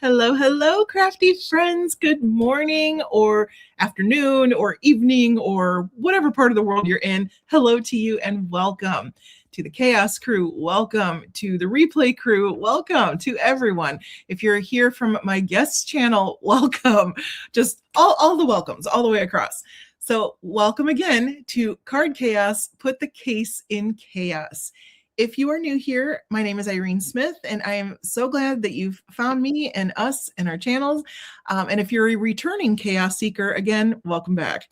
Hello, hello, crafty friends. Good morning or afternoon or evening or whatever part of the world you're in. Hello to you and welcome to the ChAoS crew. Welcome to the replay crew. Welcome to everyone. If you're here from my guest channel, welcome. Just all the welcomes all the way across. So welcome again to Card ChAoS, Put the Case in ChAoS. If you are new here, my name is Irene Smith, and I am so glad that you've found me and us and our channels. And if you're a returning ChAoS seeker, again, welcome back.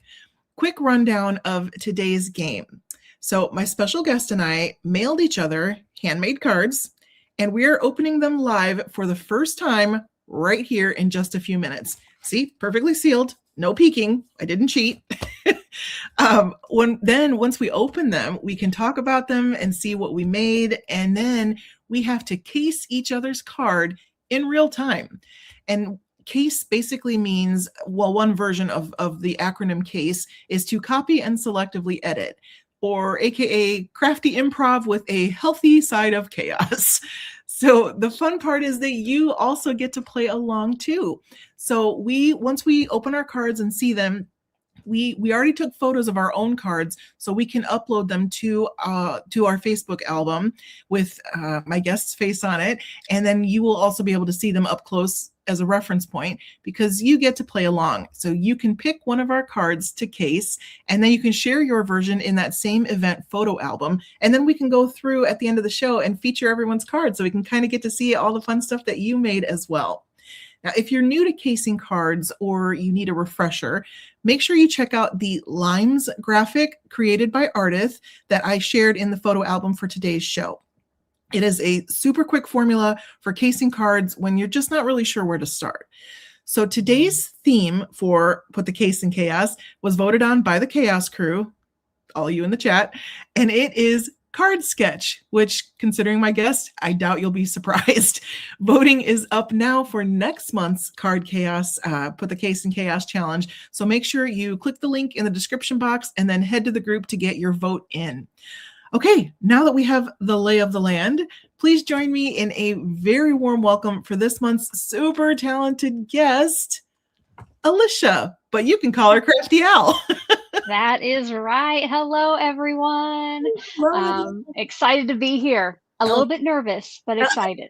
Quick rundown of today's game. So my special guest and I mailed each other handmade cards, and we are opening them live for the first time right here in just a few minutes. See, perfectly sealed, no peeking. I didn't cheat. Once we open them, we can talk about them and see what we made, and then we have to case each other's card in real time. And CASE basically means, well, one version of the acronym CASE is to copy and selectively edit, or AKA crafty improv with a healthy side of chaos. So the fun part is that you also get to play along too. So once we open our cards and see them, we already took photos of our own cards, so we can upload them to our Facebook album with my guest's face on it, and then you will also be able to see them up close as a reference point, because you get to play along. So you can pick one of our cards to case, and then you can share your version in that same event photo album, and then we can go through at the end of the show and feature everyone's cards, so we can kind of get to see all the fun stuff that you made as well. Now, if you're new to casing cards or you need a refresher, make sure you check out the Limes graphic created by Ardith that I shared in the photo album for today's show. It is a super quick formula for casing cards when you're just not really sure where to start. So today's theme for Put the Case in ChAoS was voted on by the ChAoS crew, all you in the chat, and it is card sketch, which, considering my guest, I doubt you'll be surprised. Voting is up now for next month's Card ChAoS, Put the Case in ChAoS challenge. So make sure you click the link in the description box and then head to the group to get your vote in. Okay, now that we have the lay of the land, please join me in a very warm welcome for this month's super talented guest, Alicia, but you can call her Crafty Al. That is right. Hello, everyone. Excited to be here. A little bit nervous, but excited.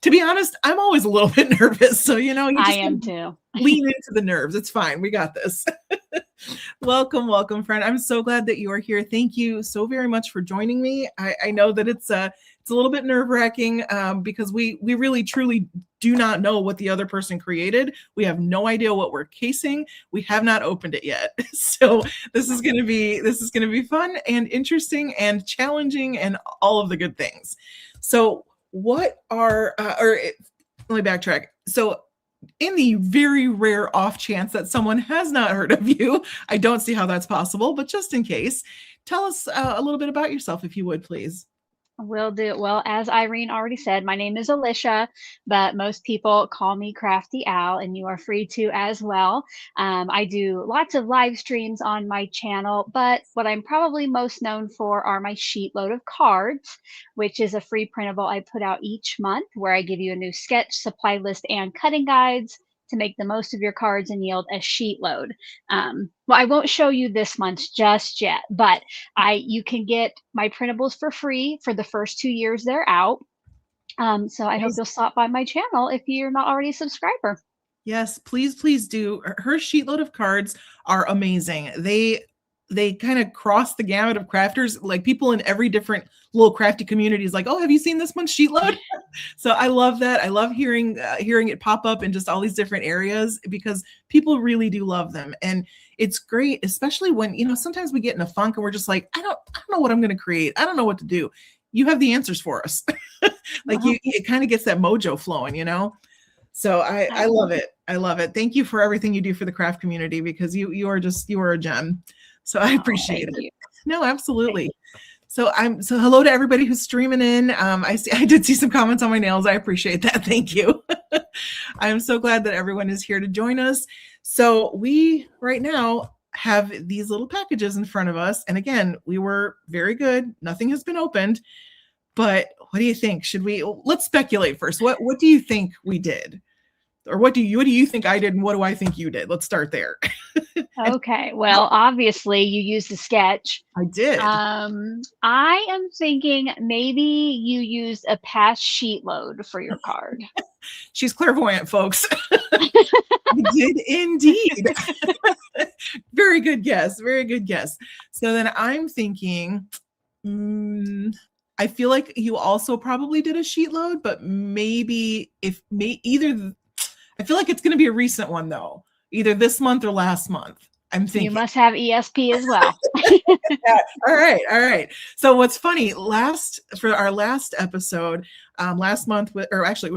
To be honest, I'm always a little bit nervous. So, you just I am too. Lean into the nerves. It's fine. We got this. Welcome, friend. I'm so glad that you are here. Thank you so very much for joining me. I know that it's a little bit nerve-wracking because we really truly do not know what the other person created. We have no idea what we're casing. We have not opened it yet. So this is going to be fun and interesting and challenging and all of the good things. So let me backtrack. So in the very rare off chance that someone has not heard of you, I don't see how that's possible, but just in case, tell us a little bit about yourself, if you would, please. Will do. Well, as Irene already said, my name is Alicia, but most people call me Crafty Al, and you are free to as well. I do lots of live streams on my channel, but what I'm probably most known for are my sheet load of cards, which is a free printable I put out each month where I give you a new sketch, supply list, and cutting guides to make the most of your cards and yield a sheet load. Well, I won't show you this month's just yet, but you can get my printables for free for the first 2 years they're out. So I hope you'll stop by my channel if you're not already a subscriber. Yes, please do. Her sheet load of cards are amazing. They kind of cross the gamut of crafters, like people in every different little crafty communities like, oh, have you seen this month's sheet load? So I love that. I love hearing it pop up in just all these different areas because people really do love them. And it's great, especially when, sometimes we get in a funk and we're just like, I don't know what I'm going to create. I don't know what to do. You have the answers for us. It kind of gets that mojo flowing, So I love it. I love it. Thank you for everything you do for the craft community because you are a gem. So I appreciate it. No, absolutely. So hello to everybody who's streaming in. I did see some comments on my nails. I appreciate that. Thank you. I'm so glad that everyone is here to join us. So we right now have these little packages in front of us. And again, we were very good. Nothing has been opened, But what do you think? Let's speculate first. What do you think we did? Or what do you think I did and what do I think you did? Let's start there. Okay. Well, obviously you used a sketch. I did. I am thinking maybe you used a past sheet load for your card. She's clairvoyant, folks. I did indeed. Very good guess. Very good guess. So then I'm thinking, I feel like you also probably did a sheet load, but maybe I feel like it's going to be a recent one though, either this month or last month. I'm thinking. You must have ESP as well. Yeah. All right. So what's funny, for our last episode, last month, or actually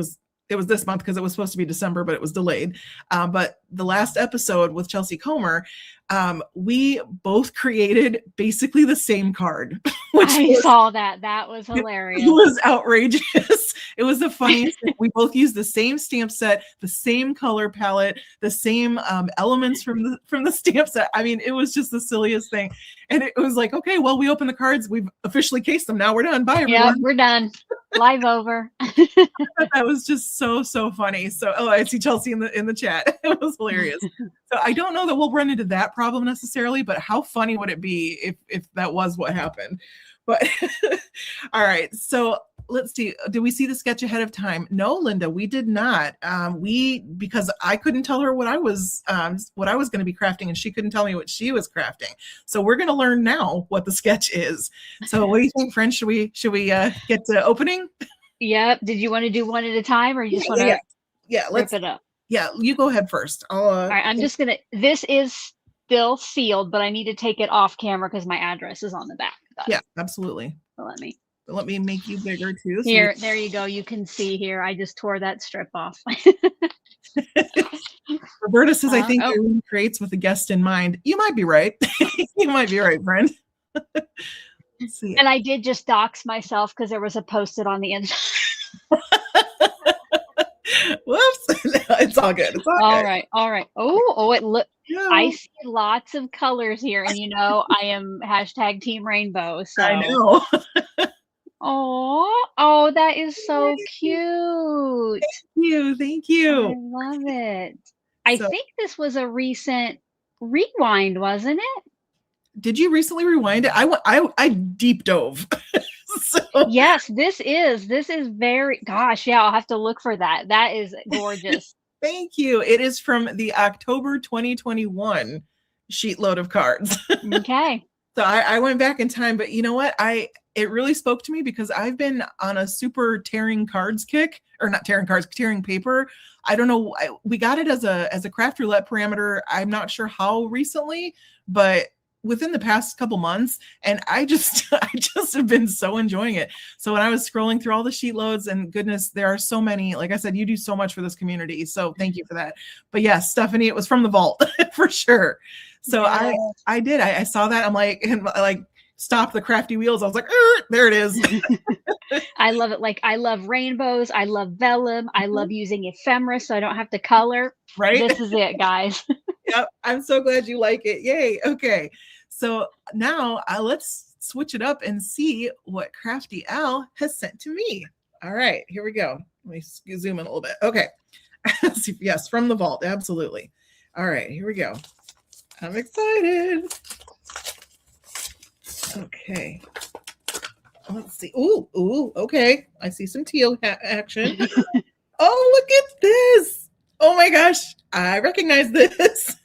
it was this month because it was supposed to be December, but it was delayed. But the last episode with Chelsea Comer, we both created basically the same card. I saw that. That was hilarious. It was outrageous. It was the funniest thing. We both used the same stamp set, the same color palette, the same elements from the stamp set. I mean, it was just the silliest thing. And it was like, okay, well, we opened the cards. We've officially cased them. Now we're done. Bye, everyone. Yeah, we're done. Live over. That was just so funny. So, I see Chelsea in the chat. It was hilarious. So I don't know that we'll run into that problem necessarily, but how funny would it be if that was what happened? But all right. So let's see. Did we see the sketch ahead of time? No, Linda, we did not. Because I couldn't tell her what I was going to be crafting, and she couldn't tell me what she was crafting. So we're going to learn now what the sketch is. So what do you think, friends? Should we get to opening? Yep. Did you want to do one at a time, or you just want to let's rip it up? Yeah, you go ahead first. All right. I'm just gonna. This is still sealed, but I need to take it off camera because my address is on the back. Yeah, absolutely. So let me make you bigger too. So here, there you go. You can see here. I just tore that strip off. Roberta says, I think Irene creates with a guest in mind. You might be right. You might be right, friend. Let's see. And I did just dox myself because there was a Post-it on the inside. Whoops. It's all good. It's all good. All right. Yeah. I see lots of colors here, and I am # Team Rainbow. So I know. Oh, that is so cute. Thank you. I love it. I think this was a recent rewind, wasn't it? Did you recently rewind it? I deep dove. Yes, this is very, gosh, yeah, I'll have to look for that. That is gorgeous. Thank you. It is from the October 2021 sheet load of cards. Okay. So I went back in time, but you know what? It really spoke to me because I've been on a super tearing cards kick, or not tearing cards, tearing paper. I don't know. We got it as a craft roulette parameter. I'm not sure how recently, but within the past couple months, and I just have been so enjoying it. So when I was scrolling through all the sheet loads, and goodness, there are so many. Like I said, you do so much for this community, so thank you for that. But yes, Stephanie, it was from the vault for sure. So yeah. I saw that. I'm like, and like stop the crafty wheels. I was like, there it is. I love it. Like, I love rainbows. I love vellum. I love using ephemera so I don't have to color. Right. This is it, guys. Yep. I'm so glad you like it. Yay. Okay. So now let's switch it up and see what Crafty Al has sent to me. All right, here we go. Let me zoom in a little bit. Okay. Yes, from the vault. Absolutely. All right, here we go. I'm excited. Okay. Let's see. Ooh, okay. I see some teal action. Oh, look at this. Oh my gosh. I recognize this.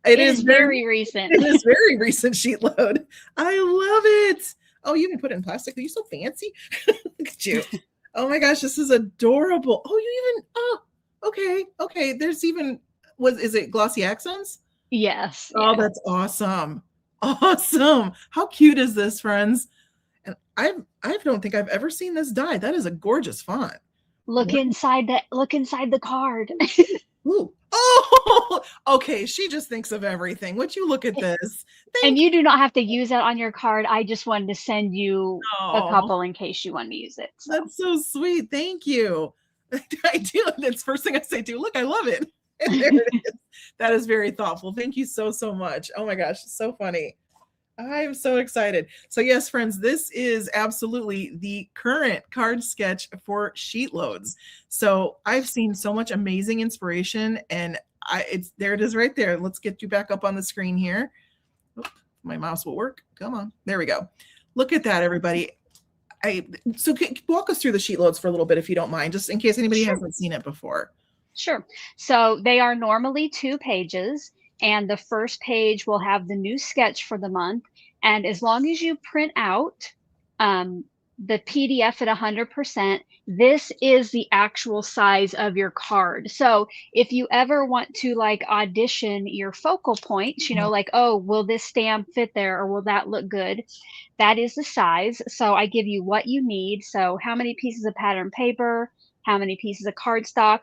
It is very recent. It is very recent sheet load. I love it. Oh, you can put it in plastic. Are you so fancy? Look at you. Oh my gosh, this is adorable. Okay. There's even, is it glossy accents? Yes. Oh, yeah. That's awesome. Awesome. How cute is this, friends? And I don't think I've ever seen this die. That is a gorgeous font. Look inside the card. Ooh. Oh, okay. She just thinks of everything. Would you look at this? And you do not have to use that on your card. I just wanted to send you a couple in case you want to use it. So. That's so sweet. Thank you. I do. That's the first thing I say too. Look, I love it. And there it is. That is very thoughtful. Thank you so much. Oh my gosh, so funny. I'm so excited. So yes, friends, this is absolutely the current card sketch for sheet loads. So I've seen so much amazing inspiration, and it's there. It is right there. Let's get you back up on the screen here. Oop, my mouse will work. Come on, there we go. Look at that, everybody. So walk us through the sheet loads for a little bit, if you don't mind, just in case anybody hasn't seen it before. Sure. So they are normally 2 pages, and the first page will have the new sketch for the month. And as long as you print out the PDF at 100%, this is the actual size of your card. So if you ever want to like audition your focal points, you know, like, oh, will this stamp fit there or will that look good? That is the size. So I give you what you need. So how many pieces of pattern paper, how many pieces of cardstock.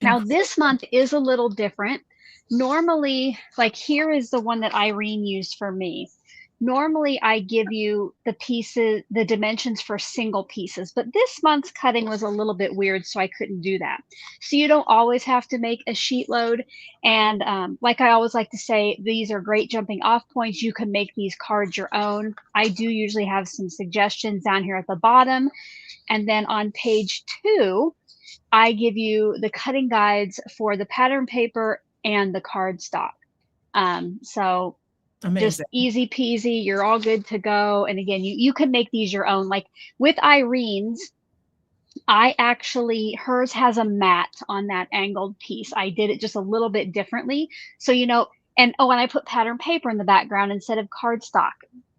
Now this month is a little different. Normally, like here is the one that Irene used for me. Normally I give you the pieces, the dimensions for single pieces, but this month's cutting was a little bit weird, so I couldn't do that. So you don't always have to make a sheet load. And like I always like to say, these are great jumping off points. You can make these cards your own. I do usually have some suggestions down here at the bottom. And then on page 2, I give you the cutting guides for the pattern paper and the cardstock. So Amazing. just easy peasy, you're all good to go. And again, you can make these your own. Like with Irene's, hers has a mat on that angled piece. I did it just a little bit differently. So, you know, and I put pattern paper in the background instead of cardstock.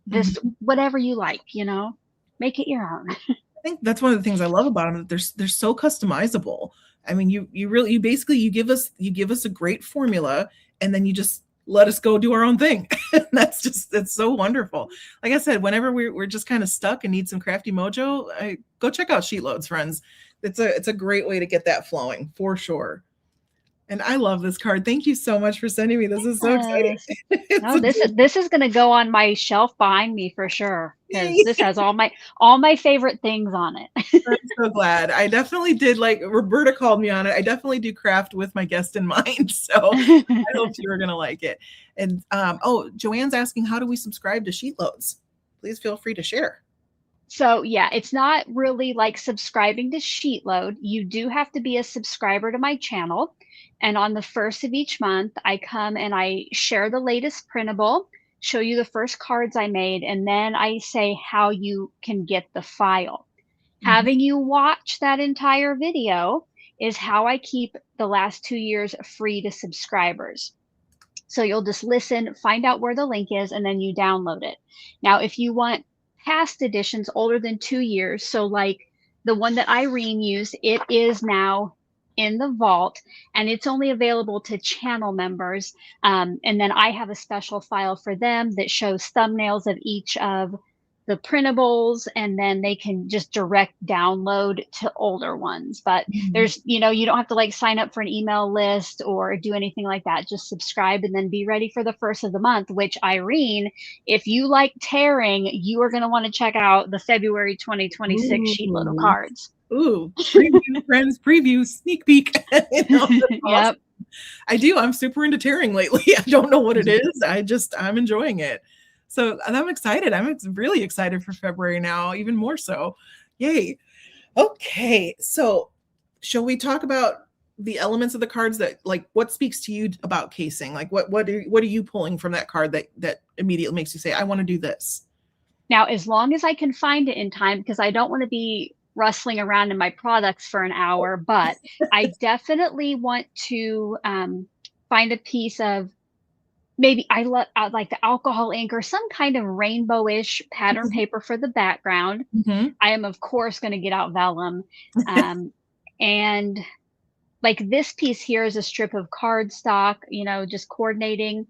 Just whatever you like, you know, make it your own. I think that's one of the things I love about them. They're so customizable. I mean, you give us a great formula, and then you just let us go do our own thing. It's so wonderful. Like I said, whenever we're just kind of stuck and need some crafty mojo, go check out sheet loads, friends. It's a great way to get that flowing for sure. And I love this card. Thank you so much for sending me. This is so exciting. No, this is going to go on my shelf behind me for sure, because this has all my favorite things on it. I'm so glad. I definitely did, like Roberta called me on it. I definitely do craft with my guest in mind. So I hope you were going to like it. And Joanne's asking, how do we subscribe to sheet loads? Please feel free to share. So yeah, it's not really like subscribing to sheet load. You do have to be a subscriber to my channel. And on the first of each month, I come and I share the latest printable, show you the first cards I made, and then I say how you can get the file. Having you watch that entire video is how I keep the last 2 years free to subscribers. So you'll just listen, find out where the link is, and then you download it. Now, if you want past editions older than 2 years, so like the one that Irene used, it is now in the vault, and it's only available to channel members. And then I have a special file for them that shows thumbnails of each of the printables, and then they can just direct download to older ones. But there's, you know, you don't have to like sign up for an email list or do anything like that. Just subscribe and then be ready for the first of the month, which Irene, if you like tearing, you are going to want to check out the February 2026 sheet load of cards. Ooh, preview, friends, preview, sneak peek. Awesome. Yep. I do. I'm super into tearing lately. I don't know what it is. I'm enjoying it. So I'm excited. I'm really excited for February now, even more so. Yay. Okay. So shall we talk about the elements of the cards that, like, what speaks to you about casing? Like what are you pulling from that card that immediately makes you say, I want to do this? Now, as long as I can find it in time, because I don't want to be rustling around in my products for an hour, but I definitely want to find a piece of, maybe I like the alcohol ink or some kind of rainbowish pattern paper for the background. I am, of course, going to get out vellum. And like this piece here is a strip of cardstock, you know, just coordinating.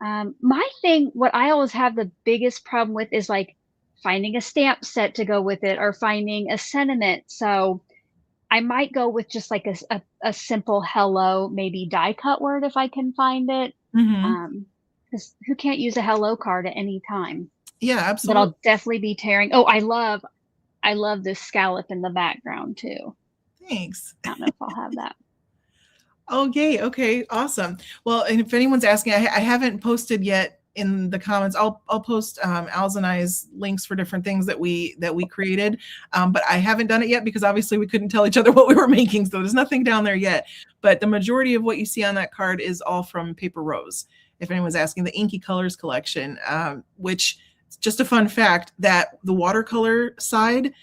My thing, what I always have the biggest problem with is like finding a stamp set to go with it or finding a sentiment. So I might go with just like a simple hello, maybe die cut word if I can find it. Because who can't use a hello card at any time? Yeah, absolutely. But I'll definitely be tearing. Oh, I love this scallop in the background too. Thanks. I don't know if I'll have that. Oh, yay. Okay, awesome. Well, and if anyone's asking, I haven't posted yet in the comments. I'll post Al's and I's links for different things that we created. But I haven't done it yet because obviously we couldn't tell each other what we were making, so there's nothing down there yet. But the majority of what you see on that card is all from Paper Rose. If anyone's asking, the Inky Colors collection, which just a fun fact that the watercolor side,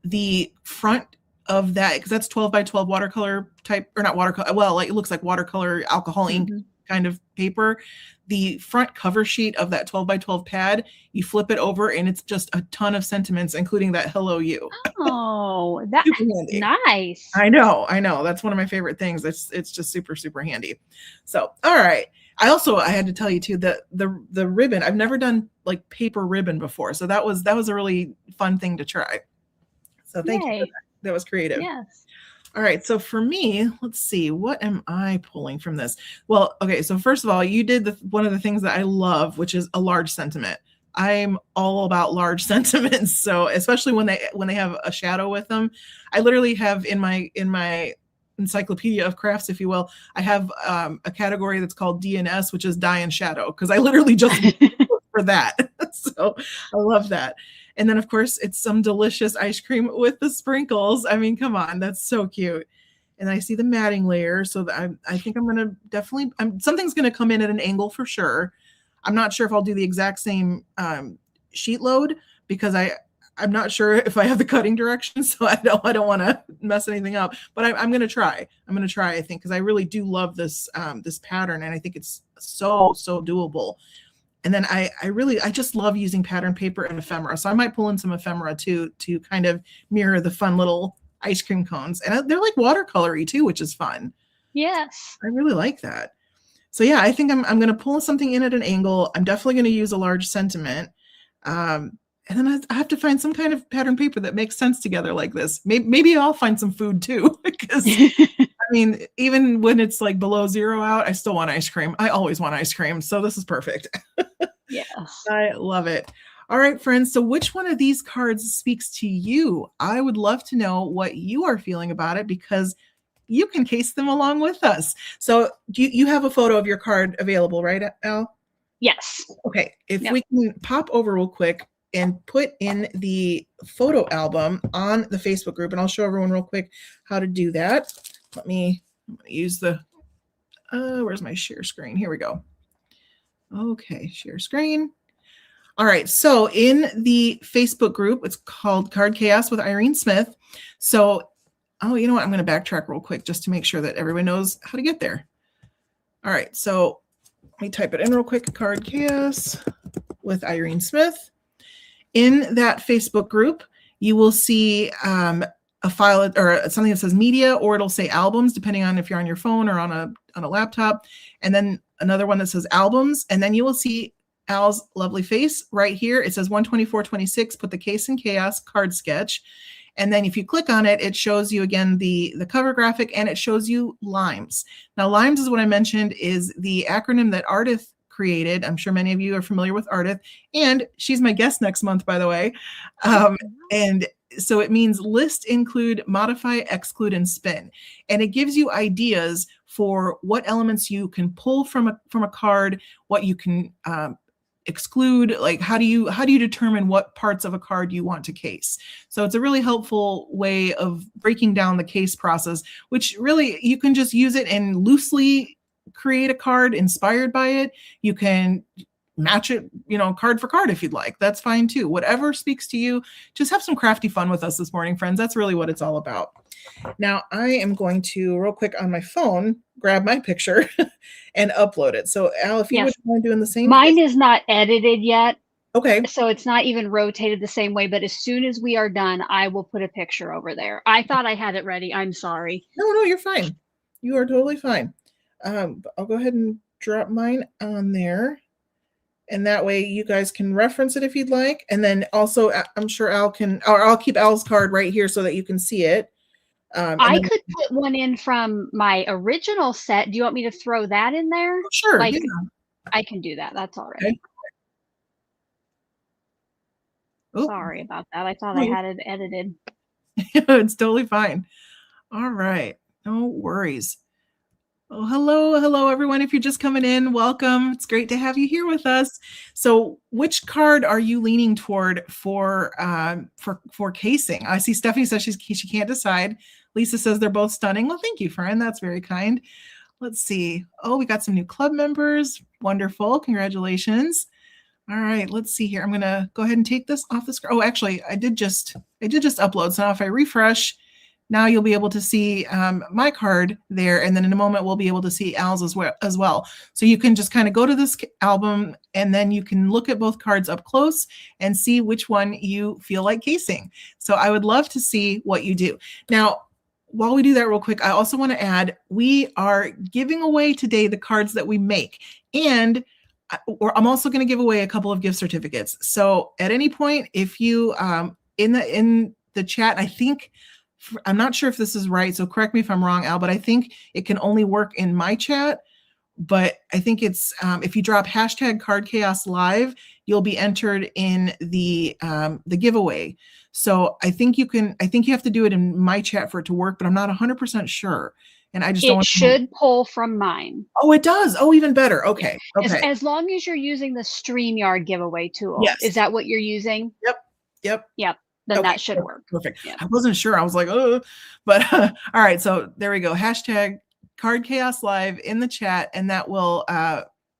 the front of that, because that's 12 by 12 watercolor type, or not watercolor, well, like it looks like watercolor alcohol ink kind of paper. The front cover sheet of that 12 by 12 pad, you flip it over and it's just a ton of sentiments, including that hello you. Oh, that's nice. I know. That's one of my favorite things. It's just super, super handy. So, all right. I had to tell you too that the ribbon, I've never done like paper ribbon before. So that was a really fun thing to try. So thank you for that. That was creative. Yes. All right. So for me, let's see, what am I pulling from this? Well, okay. So first of all, you did one of the things that I love, which is a large sentiment. I'm all about large sentiments. So especially when they have a shadow with them, I literally have in my encyclopedia of crafts, if you will, I have a category that's called DNS, which is die and shadow, because I literally just look for that. So I love that. And then of course it's some delicious ice cream with the sprinkles. I mean, come on, that's so cute. And I see the matting layer, so that I think I'm gonna definitely, something's gonna come in at an angle for sure. I'm not sure if I'll do the exact same sheet load because I'm not sure if I have the cutting directions, so I don't want to mess anything up. But I'm gonna try. I think, because I really do love this this pattern, and I think it's so doable. And then I just love using pattern paper and ephemera. So I might pull in some ephemera too to kind of mirror the fun little ice cream cones. And they're like watercolory too, which is fun. Yes. I really like that. So yeah, I think I'm going to pull something in at an angle. I'm definitely going to use a large sentiment. And then I have to find some kind of pattern paper that makes sense together like this. Maybe I'll find some food too, because I mean, even when it's like below zero out, I still want ice cream. I always want ice cream. So this is perfect. Yes. I love it. All right, friends. So which one of these cards speaks to you? I would love to know what you are feeling about it, because you can case them along with us. So you have a photo of your card available, right, Al? Yes. Okay. If we can pop over real quick and put in the photo album on the Facebook group, and I'll show everyone real quick how to do that. I'm going to use the, where's my share screen? Here we go. Okay, share screen. All right, so in the Facebook group, it's called Card ChAoS with Irene Smith. So, you know what? I'm going to backtrack real quick just to make sure that everyone knows how to get there. All right, so let me type it in real quick, Card ChAoS with Irene Smith. In that Facebook group, you will see a file or something that says media, or it'll say albums, depending on if you're on your phone or on a laptop. And then another one that says albums. And then you will see Al's lovely face right here. It says 12426, put the case in ChAoS card sketch. And then if you click on it, it shows you again the cover graphic, and it shows you LIMES. Now, LIMES is what I mentioned is the acronym that Ardith created. I'm sure many of you are familiar with Ardith, and she's my guest next month, by the way. And so it means list, include, modify, exclude, and spin. And it gives you ideas for what elements you can pull from a card, what you can exclude, like how do you determine what parts of a card you want to case. So it's a really helpful way of breaking down the case process, which really you can just use it and loosely create a card inspired by it. You can match it, card for card if you'd like. That's fine too. Whatever speaks to you. Just have some crafty fun with us this morning, friends. That's really what it's all about. Now, I am going to real quick on my phone grab my picture and upload it. So, Al, if you would mind doing the same. Mine is not edited yet. Okay. So it's not even rotated the same way, but as soon as we are done, I will put a picture over there. I thought I had it ready. I'm sorry. No, you're fine. You are totally fine. I'll go ahead and drop mine on there. And that way you guys can reference it if you'd like. And then also, I'm sure Al can, or I'll keep Al's card right here so that you can see it. I could put one in from my original set. Do you want me to throw that in there? Sure. Like, I can do that. That's all right. Okay. Oh. Sorry about that. I thought I had it edited. It's totally fine. All right. No worries. Oh, hello, everyone. If you're just coming in, welcome. It's great to have you here with us. So, which card are you leaning toward for casing? I see Stephanie says she can't decide. Lisa says they're both stunning. Well, thank you, friend. That's very kind. Let's see. Oh, we got some new club members. Wonderful. Congratulations. All right, let's see here. I'm gonna go ahead and take this off the screen. Oh, actually, I did just upload. So now if I refresh, now you'll be able to see my card there, and then in a moment we'll be able to see Al's as well. So you can just kind of go to this album, and then you can look at both cards up close and see which one you feel like casing. So I would love to see what you do. Now, while we do that real quick, I also want to add, we are giving away today the cards that we make, and I'm also going to give away a couple of gift certificates. So at any point, if you in the chat, I think, I'm not sure if this is right, so correct me if I'm wrong, Al, but I think it can only work in my chat. But I think it's if you drop hashtag Card Chaos Live, you'll be entered in the giveaway. So I think you have to do it in my chat for it to work, but I'm not 100% sure. And I just don't It want should pull from mine. Oh, it does. Oh, even better. Okay. As long as you're using the StreamYard giveaway tool. Yes. Is that what you're using? Yep. Then that should work. Perfect. Yeah. I wasn't sure. I was like, oh, but all right. So there we go. Hashtag Card Chaos Live in the chat, and that will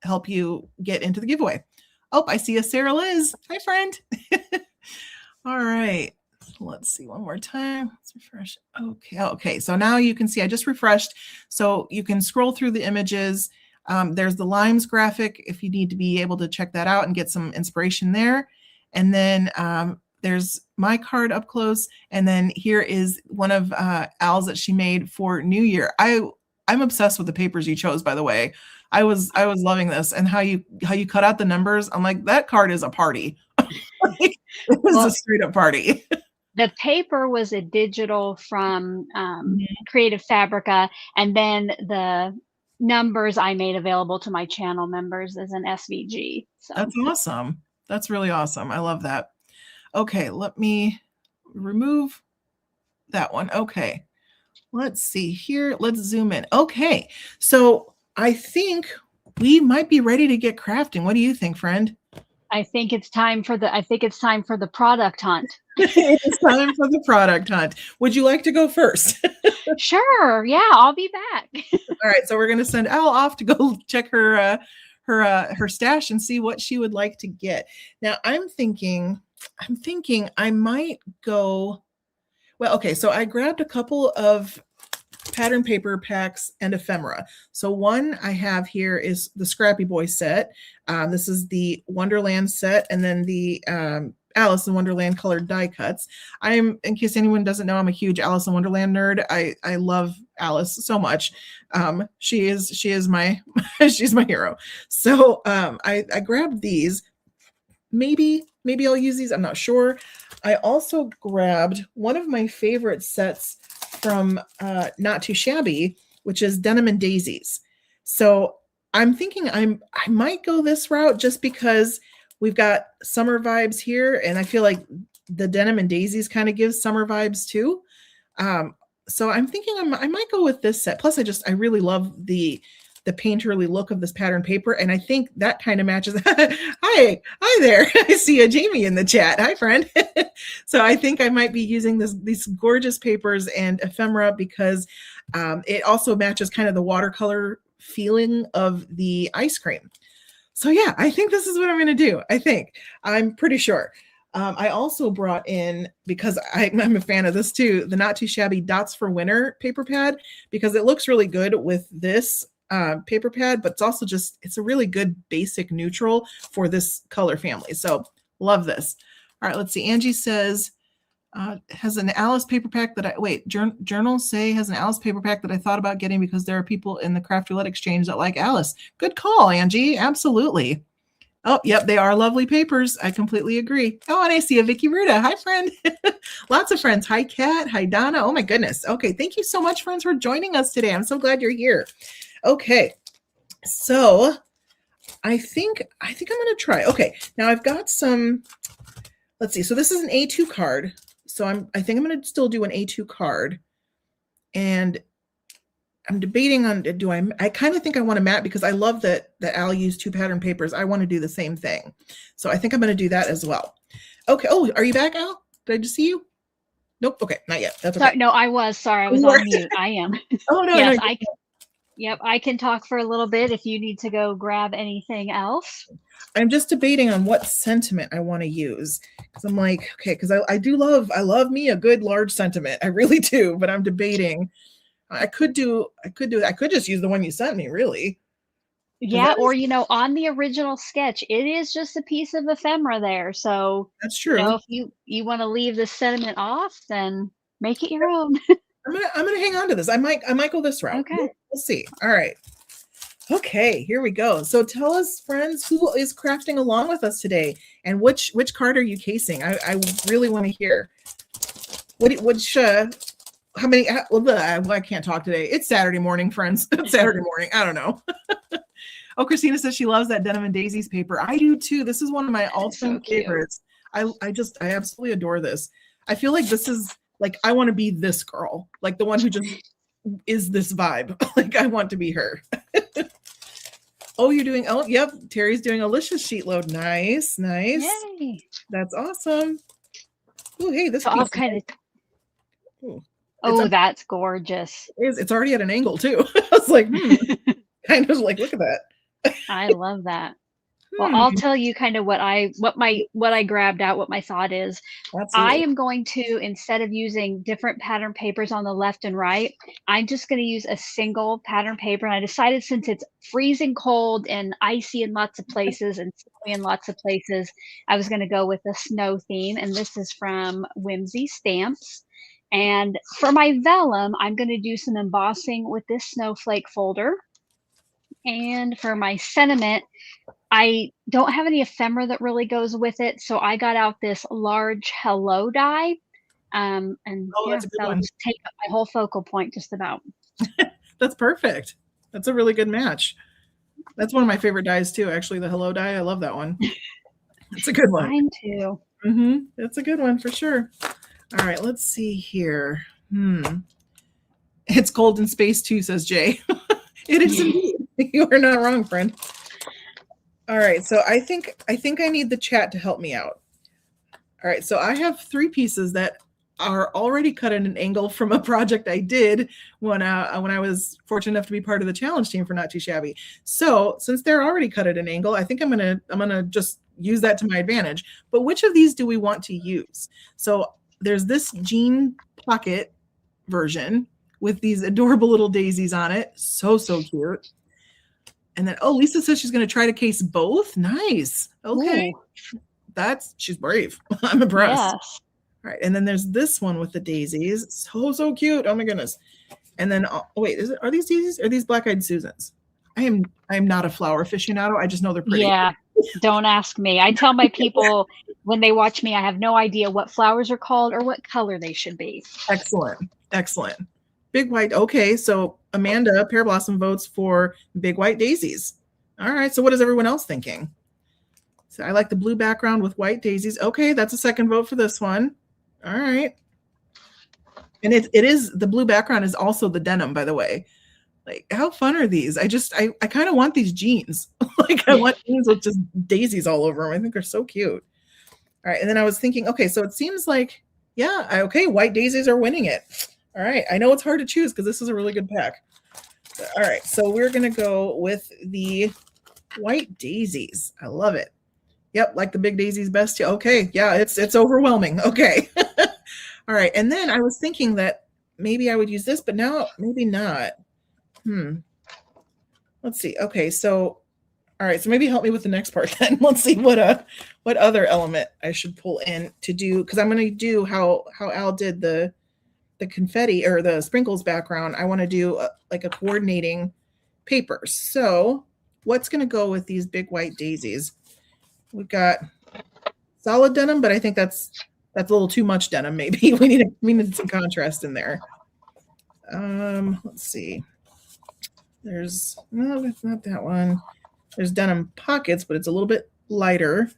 help you get into the giveaway. Oh, I see a Sarah Liz. Hi, friend. All right. Let's see one more time. Let's refresh. Okay. So now you can see I just refreshed. So you can scroll through the images. There's the Limes graphic if you need to be able to check that out and get some inspiration there. And then there's my card up close. And then here is one of Al's that she made for New Year. I'm obsessed with the papers you chose, by the way. I was loving this, and how you cut out the numbers. I'm like, that card is a party. It was a straight up party. The paper was a digital from Creative Fabrica, and then the numbers I made available to my channel members as an SVG. So that's awesome. That's really awesome. I love that. Okay, let me remove that one. Okay, let's see here. Let's zoom in. Okay, so I think we might be ready to get crafting. What do you think, friend? I think it's time for the product hunt. It's time for the product hunt. Would you like to go first? Sure. Yeah, I'll be back. All right, so we're going to send Al off to go check her stash and see what she would like to get. Now, I'm thinking I might go. Well, okay, so I grabbed a couple of pattern paper packs and ephemera. So one I have here is the Scrappy Boy set. This is the Wonderland set, and then the Alice in Wonderland colored die cuts. In case anyone doesn't know, I'm a huge Alice in Wonderland nerd. I love Alice so much. She is my she's my hero. So I grabbed these. Maybe I'll use these. I'm not sure. I also grabbed one of my favorite sets from Not Too Shabby, which is Denim and Daisies. So I'm thinking I might go this route just because we've got summer vibes here, and I feel like the Denim and Daisies kind of gives summer vibes too. So I'm thinking I might go with this set. Plus, I really love the painterly look of this pattern paper, and I think that kind of matches. Hi there. I see a Jamie in the chat. Hi, friend. So I think I might be using these gorgeous papers and ephemera because it also matches kind of the watercolor feeling of the ice cream. So yeah, I think this is what I'm going to do. I'm pretty sure. I also brought in, because I'm a fan of this too, the Not Too Shabby Dots for Winter paper pad, because it looks really good with this paper pad, but it's a really good basic neutral for this color family. So love this. All right, let's see. Angie says, has an Alice paper pack journals say has an Alice paper pack that I thought about getting because there are people in the Craft Roulette Exchange that like Alice. Good call, Angie. Absolutely. Oh, yep, they are lovely papers. I completely agree. Oh, and I see a Vicky Ruda. Hi, friend. Lots of friends. Hi, Kat. Hi, Donna. Oh, my goodness. Okay, thank you so much, friends, for joining us today. I'm so glad you're here. Okay, so I think I'm going to try. Okay, now I've got some, let's see. So this is an A2 card. So I think I'm going to still do an A2 card. And I'm debating on, I kind of think I want to mat because I love that Al used 2 pattern papers. I want to do the same thing. So I think I'm going to do that as well. Okay. Oh, are you back, Al? Did I just see you? Nope. Okay. Not yet. That's okay. Sorry, no, I was. Sorry, I was on mute. I am. Oh, no, Yes, no. yep, I can talk for a little bit if you need to go grab anything else. I'm just debating on what sentiment I want to use. Because I'm like, okay, because I love me a good large sentiment. I really do, but I'm debating. I could just use the one you sent me, really. Yeah, or on the original sketch, it is just a piece of ephemera there. So, That's true. if you want to leave the sentiment off, then make it your own. I'm gonna hang on to this. I might go this route. Okay. We'll see. All right. Okay, here we go. So tell us, friends, who is crafting along with us today, and which card are you casing? I really want to hear. How many? Well, I can't talk today. It's Saturday morning, friends. It's Saturday morning. I don't know. Oh, Christina says she loves that Denim and Daisies paper. I do too. This is one of my all-time favorites. I absolutely adore this. I feel like this is like, I want to be this girl, like the one who just is this vibe. Like I want to be her. Oh, yep. Terry's doing Alicia's sheet load. Nice. Yay. That's awesome. Oh, hey, this so piece. I'll kind of. Oh, that's gorgeous. It's already at an angle too. I was like, kind of like, look at that. I love that. Well, I'll tell you kind of what I grabbed out, what my thought is. Absolutely. I am going to, instead of using different pattern papers on the left and right, I'm just going to use a single pattern paper. And I decided, since it's freezing cold and icy in lots of places and snowy in lots of places, I was going to go with a snow theme. And this is from Whimsy Stamps. And for my vellum, I'm going to do some embossing with this snowflake folder. And for my sentiment, I don't have any ephemera that really goes with it, so I got out this large hello die. And that's a good that'll one. just take up my whole focal point just about. That's perfect. That's a really good match. That's one of my favorite dies too, actually, the hello die. I love that one. It's a good one. Mine too. That's a good one for sure. All right, let's see here. It's cold in space too, says Jay. It is indeed. You are not wrong, friend. All right, so I think I need the chat to help me out. All right, so I have 3 pieces that are already cut at an angle from a project I did when I was fortunate enough to be part of the challenge team for Not Too Shabby. So since they're already cut at an angle, I think I'm gonna just use that to my advantage. But which of these do we want to use? So there's this jean pocket version with these adorable little daisies on it. So cute. And then, Lisa says she's going to try to case both. Nice. Okay. Ooh. She's brave. I'm impressed. Yes. All right. And then there's this one with the daisies. So cute. Oh my goodness. And then, wait, are these daisies? Are these Black-Eyed Susans? I am not a flower aficionado. I just know they're pretty. Yeah. Don't ask me. I tell my people when they watch me, I have no idea what flowers are called or what color they should be. Excellent. Big white. Okay. So Amanda Pear Blossom votes for big white daisies. All right. So what is everyone else thinking? So I like the blue background with white daisies. Okay. That's a second vote for this one. All right. And it is, the blue background is also the denim, by the way. Like, how fun are these? I kind of want these jeans. Like, I want jeans with just daisies all over them. I think they're so cute. All right. And then I was thinking, okay, so it seems like, white daisies are winning it. All right. I know it's hard to choose because this is a really good pack. All right. So we're going to go with the white daisies. I love it. Yep. Like the big daisies best. Okay. Yeah. It's overwhelming. Okay. All right. And then I was thinking that maybe I would use this, but now maybe not. Let's see. Okay. So, all right. So maybe help me with the next part then. Let's see what other element I should pull in to do. Cause I'm going to do how Al did the confetti or the sprinkles background. I want to do like a coordinating paper. So what's going to go with these big white daisies? We've got solid denim, but I think that's a little too much denim. Maybe we need some contrast in there. Let's see. There's no, it's not that one. There's denim pockets, but it's a little bit lighter.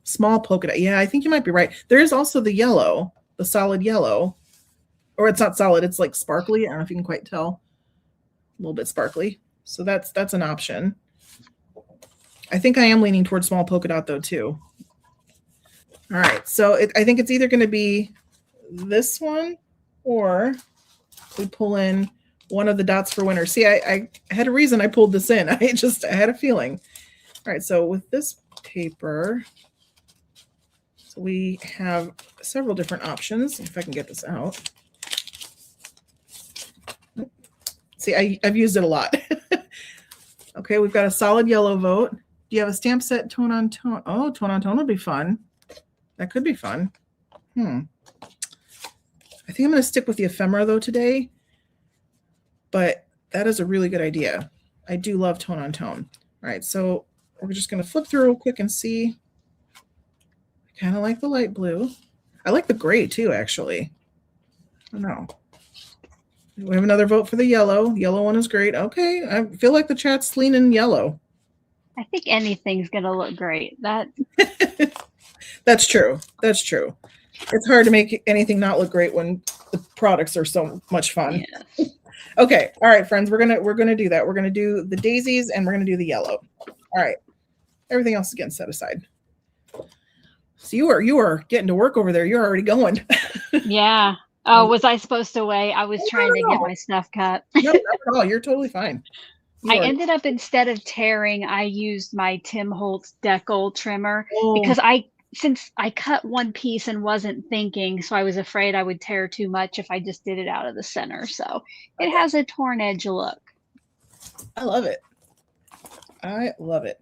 Small polka dot. Yeah, I think you might be right. There is also the yellow, the solid yellow. Or it's not solid, it's like sparkly. I don't know if you can quite tell. little bit sparkly. So that's an option. I think I am leaning towards small polka dot though too. All right, so I think it's either going to be this one, or we pull in one of the dots for winter. See, I had a reason I pulled this in. I had a feeling. All right, so with this paper, so we have several different options. If I can get this out. See, I've used it a lot. Okay, we've got a solid yellow vote. Do you have a stamp set tone on tone? Oh, tone on tone would be fun. That could be fun. I think I'm going to stick with the ephemera though today, but that is a really good idea. I do love tone on tone. All right, so we're just going to flip through real quick and see. I kind of like the light blue. I like the gray too, actually. I don't know. We have another vote for the yellow. Yellow one is great. Okay, I feel like the chat's leaning yellow. I think anything's going to look great. That's true. That's true. It's hard to make anything not look great when the products are so much fun. Yeah. Okay. All right, friends, we're gonna do that. We're gonna do the daisies and we're gonna do the yellow. All right. Everything else is getting set aside. So you are getting to work over there. You're already going. Yeah. Oh, was I supposed to wait? I was trying to get my stuff cut. No, not at all. You're totally fine. I ended up, instead of tearing, I used my Tim Holtz Deckle trimmer because since I cut one piece and wasn't thinking, so I was afraid I would tear too much if I just did it out of the center. So it has a torn edge look. I love it. I love it.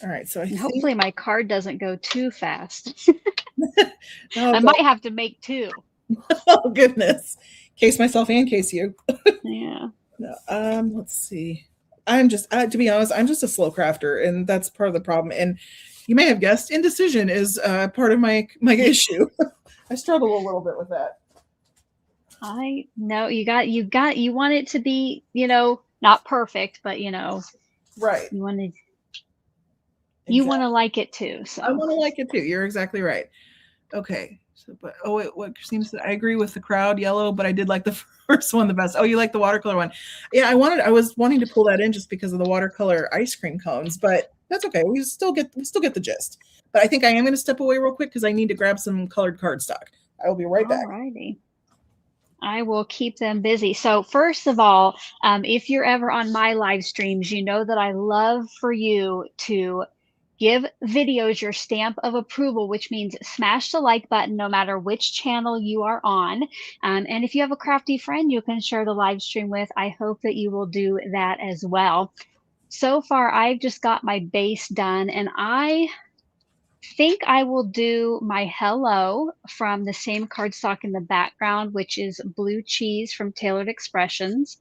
All right, so hopefully my card doesn't go too fast. I might have to make two. Oh goodness, case myself and case you. Yeah. Let's see. I'm just to be honest, I'm just a slow crafter, and that's part of the problem. And you may have guessed, indecision is part of my issue. I struggle a little bit with that. I know you want it to be, not perfect, but right. You want to like it too. So I want to like it too. You're exactly right. Okay. So, but what seems to, I agree with the crowd yellow, but I did like the first one the best. Oh, you like the watercolor one? Yeah, I was wanting to pull that in just because of the watercolor ice cream cones, but that's okay. We still get the gist. But I think I am going to step away real quick because I need to grab some colored cardstock. I will be right back. Alrighty. I will keep them busy. So first of all, if you're ever on my live streams, you know that I love for you to give videos your stamp of approval, which means smash the like button no matter which channel you are on. And if you have a crafty friend you can share the live stream with, I hope that you will do that as well. So far, I've just got my base done, and I think I will do my hello from the same cardstock in the background, which is Blue Cheese from Tailored Expressions.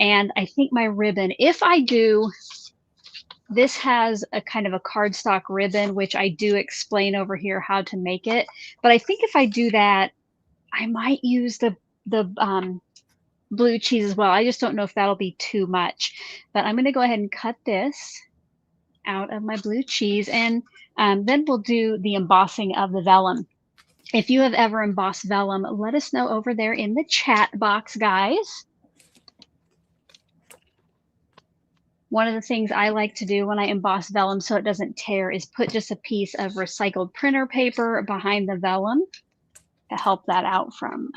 And I think my ribbon, if I do, this has a kind of a cardstock ribbon, which I do explain over here how to make it. But I think if I do that, I might use the Blue Cheese as well. I just don't know if that'll be too much. But I'm going to go ahead and cut this out of my Blue Cheese, and then we'll do the embossing of the vellum. If you have ever embossed vellum, let us know over there in the chat box, guys. One of the things I like to do when I emboss vellum so it doesn't tear is put just a piece of recycled printer paper behind the vellum to help that out from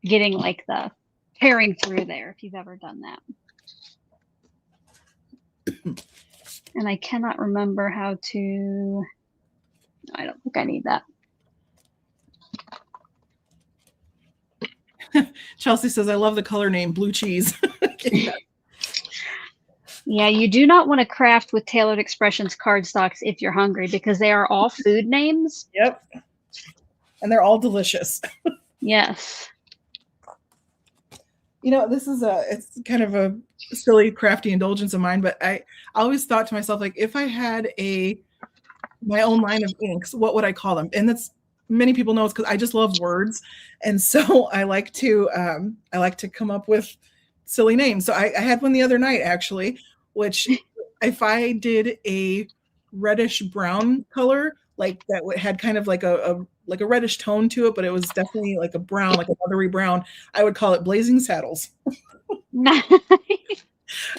getting like the tearing through there, if you've ever done that. And I cannot remember how to, I don't think I need that. Chelsea says, I love the color name, Blue Cheese. Yeah, you do not want to craft with Tailored Expressions cardstocks if you're hungry, because they are all food names. Yep. And they're all delicious. Yes. This is it's kind of a silly crafty indulgence of mine, but I always thought to myself, like, if I had my own line of inks, what would I call them? And that's, many people know it's because I just love words. And so I like to come up with silly names. So I had one the other night, actually, which if I did a reddish brown color, like that had kind of like a reddish tone to it, but it was definitely like a brown, like a leathery brown, I would call it Blazing Saddles. Nice.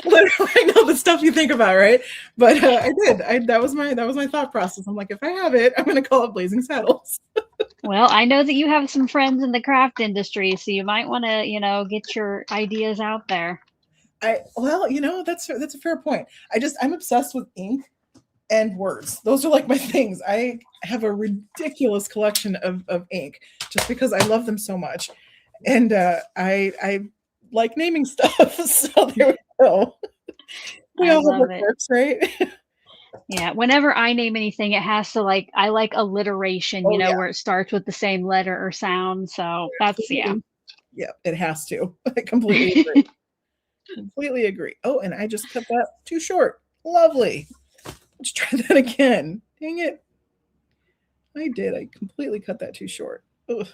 Literally, I know the stuff you think about, right? But I did. That was my thought process. I'm like, if I have it, I'm going to call it Blazing Saddles. Well, I know that you have some friends in the craft industry, so you might want to, get your ideas out there. Well, that's a fair point. I'm obsessed with ink and words. Those are like my things. I have a ridiculous collection of ink just because I love them so much, and I like naming stuff. So there we go. We I all have love our it. quirks, right? Yeah, whenever I name anything, it has to I like alliteration, Oh yeah, where it starts with the same letter or sound. So that's yeah. absolutely. Yeah, it has to. I completely agree. Completely agree. Oh, and I just cut that too short. Lovely. Let's try that again. Dang it. I did. I completely cut that too short. Ugh.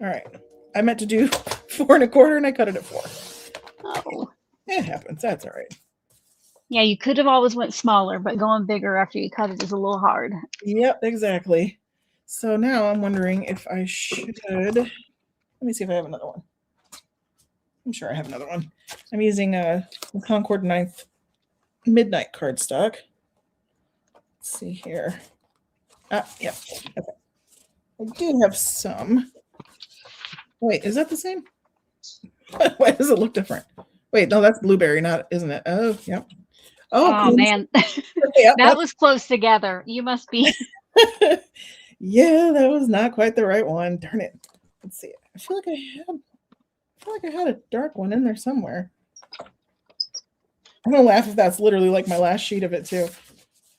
All right. I meant to do 4 1/4 and I cut it at 4. Oh. It happens. That's all right. Yeah, you could have always went smaller, but going bigger after you cut it is a little hard. Yep, exactly. So now I'm wondering if I should. Let me see if I have another one. I'm sure I have another one. I'm using a Concord 9th Midnight cardstock. Let's see here. Yep. Okay. I do have some. Wait, is that the same? Why does it look different? Wait, no, that's blueberry, not, isn't it? Oh, yep. Oh, Oh man, yep, that was close together. You must be. yeah, that was not quite the right one. Darn it. Let's see. I feel like I had a dark one in there somewhere. I'm gonna laugh if that's literally like my last sheet of it too.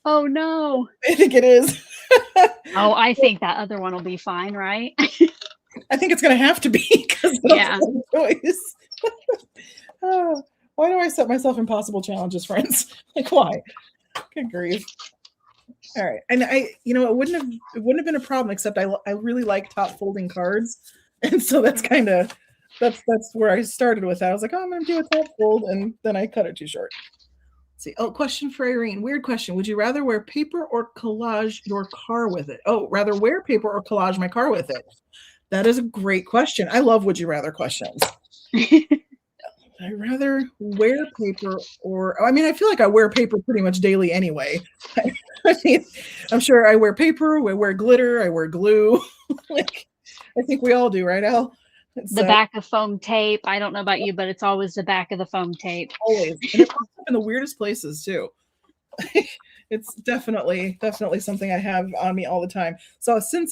Oh no. I think it is. Oh, I think that other one will be fine, right? I think it's gonna have to be because Yeah. choice. Why do I set myself impossible challenges, friends? Like why? Good grief. All right, and it wouldn't have been a problem except I really like top folding cards, and so that's where I started with that. I was like, oh, I'm gonna do a top fold, and then I cut it too short. Let's see. Oh, question for Irene. Weird question. Would you rather wear paper or collage your car with it? Oh, rather wear paper or collage my car with it? That is a great question. I love would you rather questions. I'd rather wear paper I feel like I wear paper pretty much daily anyway. I mean, I'm sure I wear paper, I wear glitter, I wear glue. Like, I think we all do, right, Al? The back of foam tape. I don't know about you, but it's always the back of the foam tape. Always. And it pops up in the weirdest places too. It's definitely something I have on me all the time. So since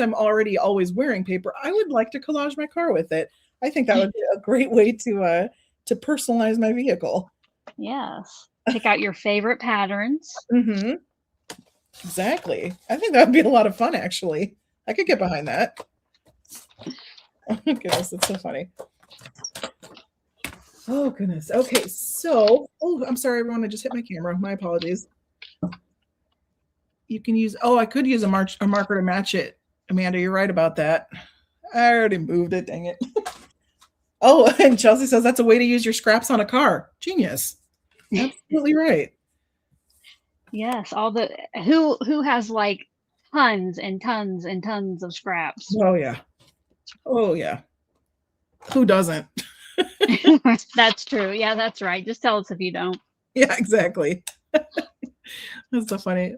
I'm already always wearing paper, I would like to collage my car with it. I think that would be a great way to personalize my vehicle. Yes. Pick out your favorite patterns. Mm-hmm. Exactly. I think that would be a lot of fun, actually. I could get behind that. Oh, goodness, that's so funny. Oh, goodness. Okay, so, I'm sorry, everyone. I just hit my camera. My apologies. You can use, I could use a marker to match it. Amanda, you're right about that. I already moved it, dang it. Oh, and Chelsea says that's a way to use your scraps on a car. Genius. Absolutely right. Yes, who has like tons and tons and tons of scraps. Oh yeah. Oh yeah. Who doesn't? That's true. Yeah, that's right. Just tell us if you don't. Yeah, exactly. That's so funny.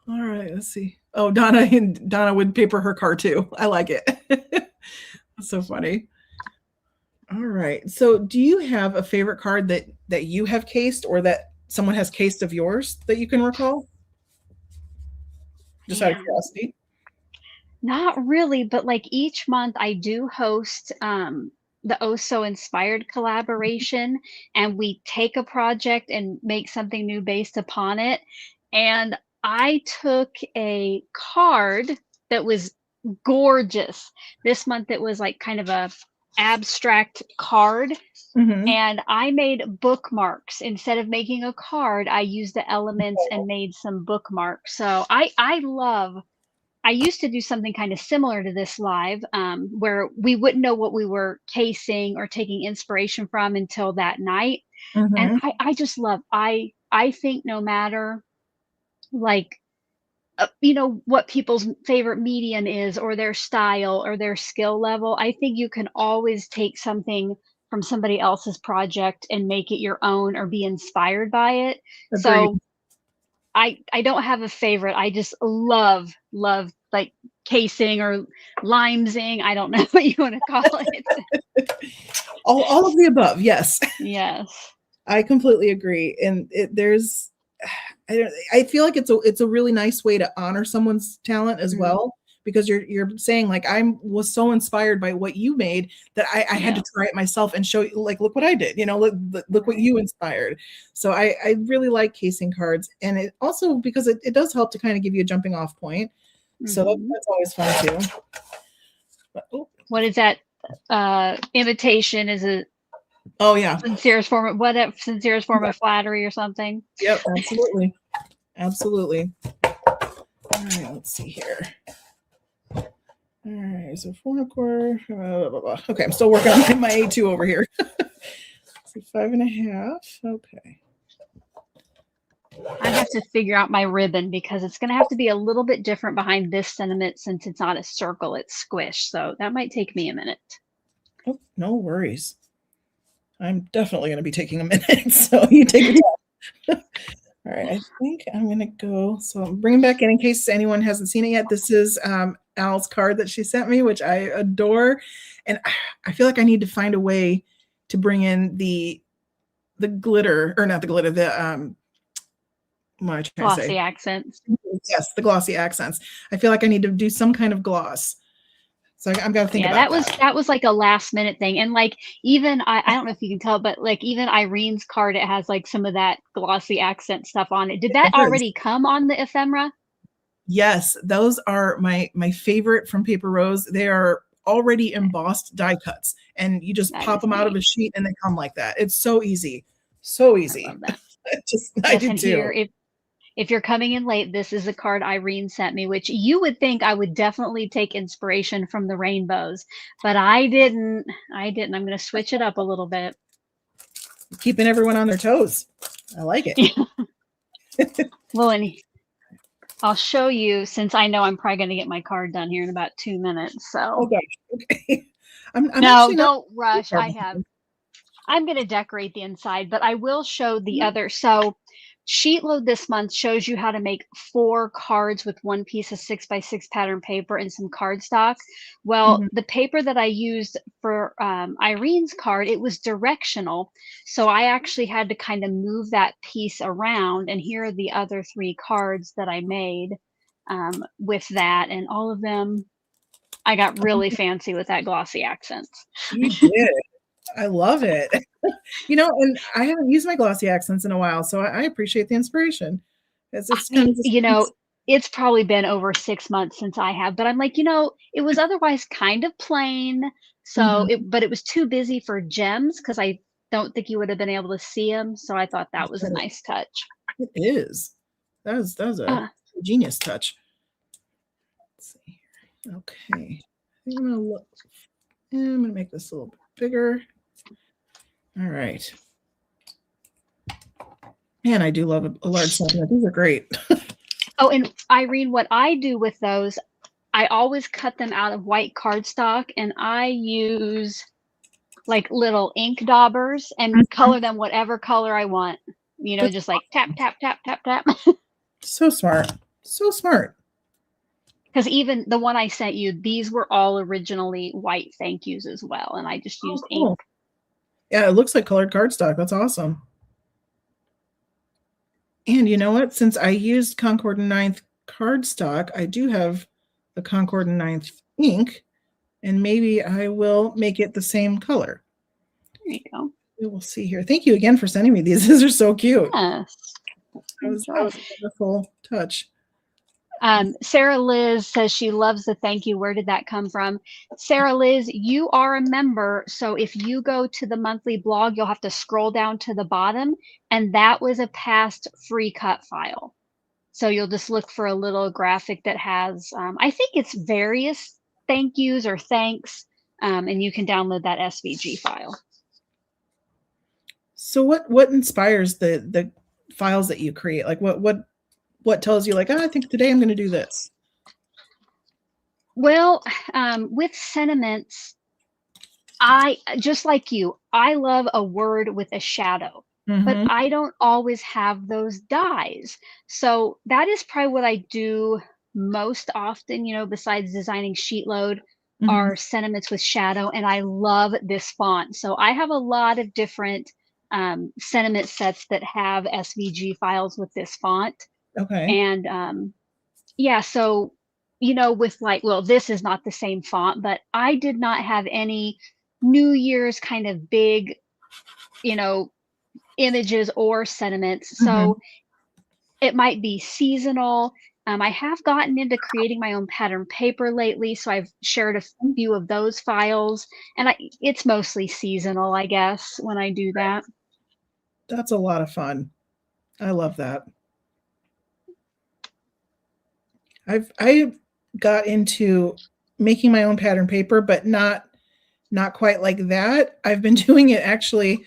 All right, let's see. Oh, Donna would paper her car too. I like it. That's so funny. All right. So do you have a favorite card that you have cased or that someone has cased of yours that you can recall? Just out of curiosity. Not really, but like each month I do host the Oh So Inspired collaboration, and we take a project and make something new based upon it. And I took a card that was gorgeous. This month it was like kind of a abstract card, Mm-hmm. and I made bookmarks. Instead of making a card, I used the elements and made some bookmarks. So I used to do something kind of similar to this live, where we wouldn't know what we were casing or taking inspiration from until that night. And Mm-hmm. I just love, I think no matter like what people's favorite medium is or their style or their skill level. I think you can always take something from somebody else's project and make it your own or be inspired by it. Agreed. So I don't have a favorite. I just love like casing or limesing. I don't know what you want to call it. All of the above. Yes. Yes. I completely agree. And there's, I feel like it's a really nice way to honor someone's talent as Mm, well, because you're saying like was so inspired by what you made that I had yeah. to try it myself and show you, like, look what I did, look what Right. you inspired. So I really like casing cards, and it also, because it does help to kind of give you a jumping off point. So Mhm. that's always fun too. But, What is that? Imitation is a oh yeah, sincerest form of flattery or something. yep, absolutely, absolutely. All right, let's see here. All right, so 4 1/4. Blah, blah, blah. Okay, I'm still working on my A2 over here. So 5.5. Okay. I have to figure out my ribbon because it's going to have to be a little bit different behind this sentiment since it's not a circle, it's squished. So that might take me a minute. Oh, no worries. I'm definitely going to be taking a minute, so you take your time. All right, I think I'm going to go. So I'm bringing back in case anyone hasn't seen it yet. This is Al's card that she sent me, which I adore. And I feel like I need to find a way to bring in the glitter, or not the glitter, the what am I trying to Glossy say? accents. Yes, the glossy accents. I feel like I need to do some kind of gloss. So I'm going to think Yeah, about that was like a last minute thing. And like even I don't know if you can tell, but like even Irene's card, it has like some of that glossy accent stuff on it. Did It that does. already come on the ephemera? Yes, those are my favorite from Paper Rose. They are already embossed die cuts, and you just That pop is them out of neat. a sheet and they come like that. It's so easy. So I easy. love that. I Yes, do and too. here if you're coming in late, this is a card Irene sent me, which you would think I would definitely take inspiration from the rainbows, but I didn't. I didn't. I'm going to switch it up a little bit. Keeping everyone on their toes. I like it. Well, and I'll show you since I know I'm probably going to get my card done here in about 2 minutes. Oh So gosh. Okay. I'm no, actually not don't rush. far behind. I'm going to decorate the inside, but I will show the other. So, sheet load this month shows you how to make 4 cards with one piece of 6x6 pattern paper and some cardstock. Well, Mhm. the paper that I used for Irene's card, it was directional. So, I actually had to kind of move that piece around. And here are the other 3 cards that I made with that. And all of them, I got really fancy with that glossy accents. You did. I love it. And I haven't used my glossy accents in a while, so I appreciate the inspiration. It's kind of just It's probably been over 6 months since I have, but I'm like, it was otherwise kind of plain, so Mhm. it was too busy for gems because I don't think you would have been able to see them. So I thought that was a nice touch. It is. That was a Uh, genius touch. Let's see here. Okay. I think I'm gonna make this a little bit bigger. All right. Man, I do love a large supplement. These are great. oh, and Irene, what I do with those, I always cut them out of white cardstock and I use like little ink daubers and color them whatever color I want. That's Just like tap, tap, tap, tap, tap. so smart. So smart. Because even the one I sent you, these were all originally white thank yous as well, and I just Oh, used ink. cool. Yeah, it looks like colored cardstock. That's awesome. And you know what? Since I used Concord and Ninth cardstock, I do have the Concord and Ninth ink, and maybe I will make it the same color. There you go. We will see here. Thank you again for sending me these. These are so cute. Yes. That was a wonderful touch. Sarah Liz says she loves the thank you. Where did that come from? Sarah Liz, you are a member. So if you go to the monthly blog, you'll have to scroll down to the bottom. And that was a past free cut file. So you'll just look for a little graphic that has, I think it's various thank yous or thanks. And you can download that SVG file. So what inspires the files that you create? Like what what tells you like, oh, I think today I'm going to do this? Well, with sentiments, I just like you, I love a word with a shadow, but Mm-hmm. I don't always have those dies. So that is probably what I do most often, besides designing sheet load, Mm-hmm. are sentiments with shadow. And I love this font. So I have a lot of different sentiment sets that have SVG files with this font. Okay. And yeah, so with like, well, this is not the same font, but I did not have any New Year's kind of big, you know, images or sentiments. Mm-hmm. So it might be seasonal. I have gotten into creating my own pattern paper lately, so I've shared a few of those files, and it's mostly seasonal, I guess, when I do that. That's a lot of fun. I love that. I got into making my own pattern paper, but not quite like that. I've been doing it actually.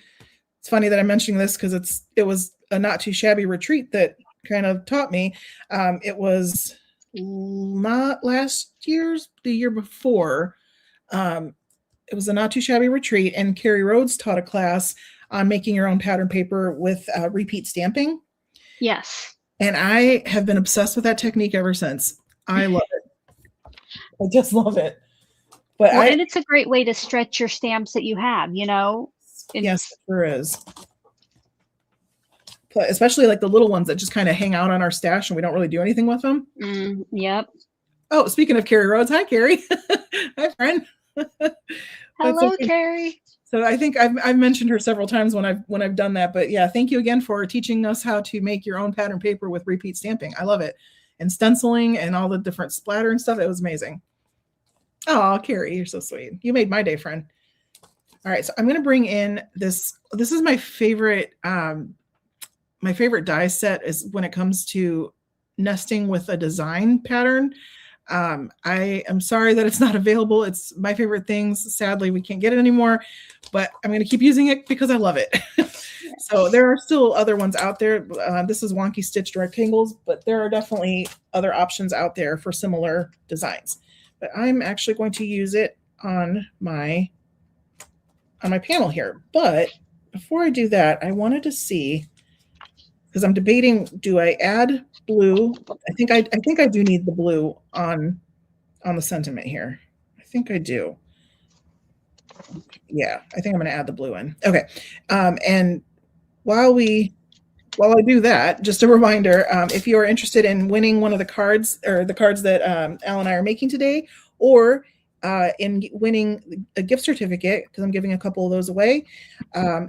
It's funny that I'm mentioning this because it was a not too shabby retreat that kind of taught me. It was not last year's, the year before. Um, it was a not too shabby retreat, and Carrie Rhodes taught a class on making your own pattern paper with repeat stamping. Yes. And I have been obsessed with that technique ever since. I love it. I just love it. But Well, I, and it's a great way to stretch your stamps that you have, yes, It's it sure is. But especially like the little ones that just kind of hang out on our stash and we don't really do anything with them. yep. Oh, speaking of Carrie Rhodes, hi Carrie. Hi friend. That's Hello, okay. Carrie. So I think I've mentioned her several times when I've done that. But yeah, thank you again for teaching us how to make your own pattern paper with repeat stamping. I love it. And stenciling and all the different splatter and stuff. It was amazing. Oh, Carrie, you're so sweet. You made my day, friend. All right, so I'm going to bring in this. This is my favorite die set is when it comes to nesting with a design pattern. I am sorry that it's not available. It's my favorite things. Sadly, we can't get it anymore, but I'm going to keep using it because I love it. So there are still other ones out there. This is wonky stitched rectangles, but there are definitely other options out there for similar designs. But I'm actually going to use it on my panel here. But before I do that, I wanted to see, because I'm debating, do I add blue? I think I do need the blue on the sentiment here. I think I do. Yeah, I think I'm going to add the blue in. Okay, and while I do that, just a reminder: if you are interested in winning one of the cards or the cards that Al and I are making today, or in winning a gift certificate, because I'm giving a couple of those away,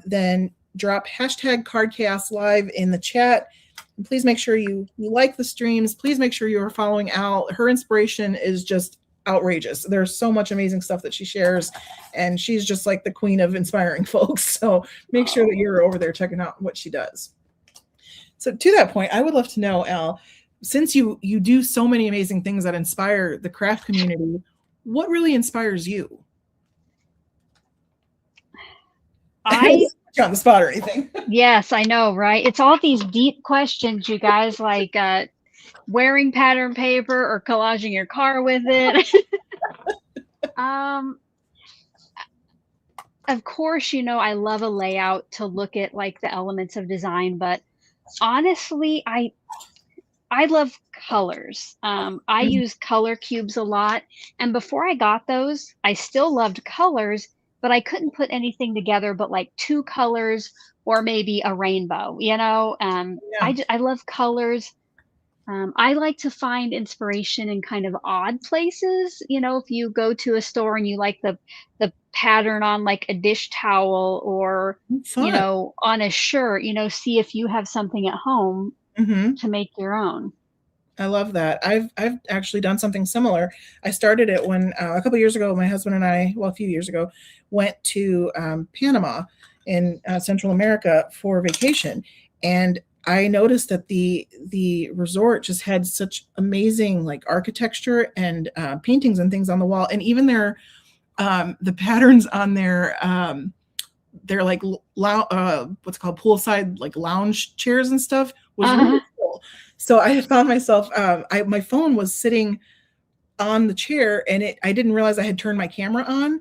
then drop hashtag CardChaos Live in the chat. And please make sure you like the streams. Please make sure you are following Al. Her inspiration is just outrageous. There's so much amazing stuff that she shares, and she's just like the queen of inspiring folks. So make sure that you're over there checking out what she does. So to that point, I would love to know, Al, since you do so many amazing things that inspire the craft community, what really inspires you? I on the spot or anything. Yes, I know, right? It's all these deep questions, you guys, like wearing pattern paper or collaging your car with it. Of course, I love a layout to look at like the elements of design, but honestly, I love colors. I use color cubes a lot, and before I got those, I still loved colors, but I couldn't put anything together but like two colors or maybe a rainbow. Yeah. I love colors. I like to find inspiration in kind of odd places. If you go to a store and you like the pattern on like a dish towel or Fun. on a shirt, see if you have something at home Mm-hmm. to make your own. I love that. I've actually done something similar. I started it when a couple years ago, my husband and I, well, a few years ago, went to Panama in Central America for vacation, and I noticed that the resort just had such amazing like architecture and paintings and things on the wall, and even the patterns on their like what's called poolside like lounge chairs and stuff was really cool. So I found myself, my phone was sitting on the chair, and I didn't realize I had turned my camera on,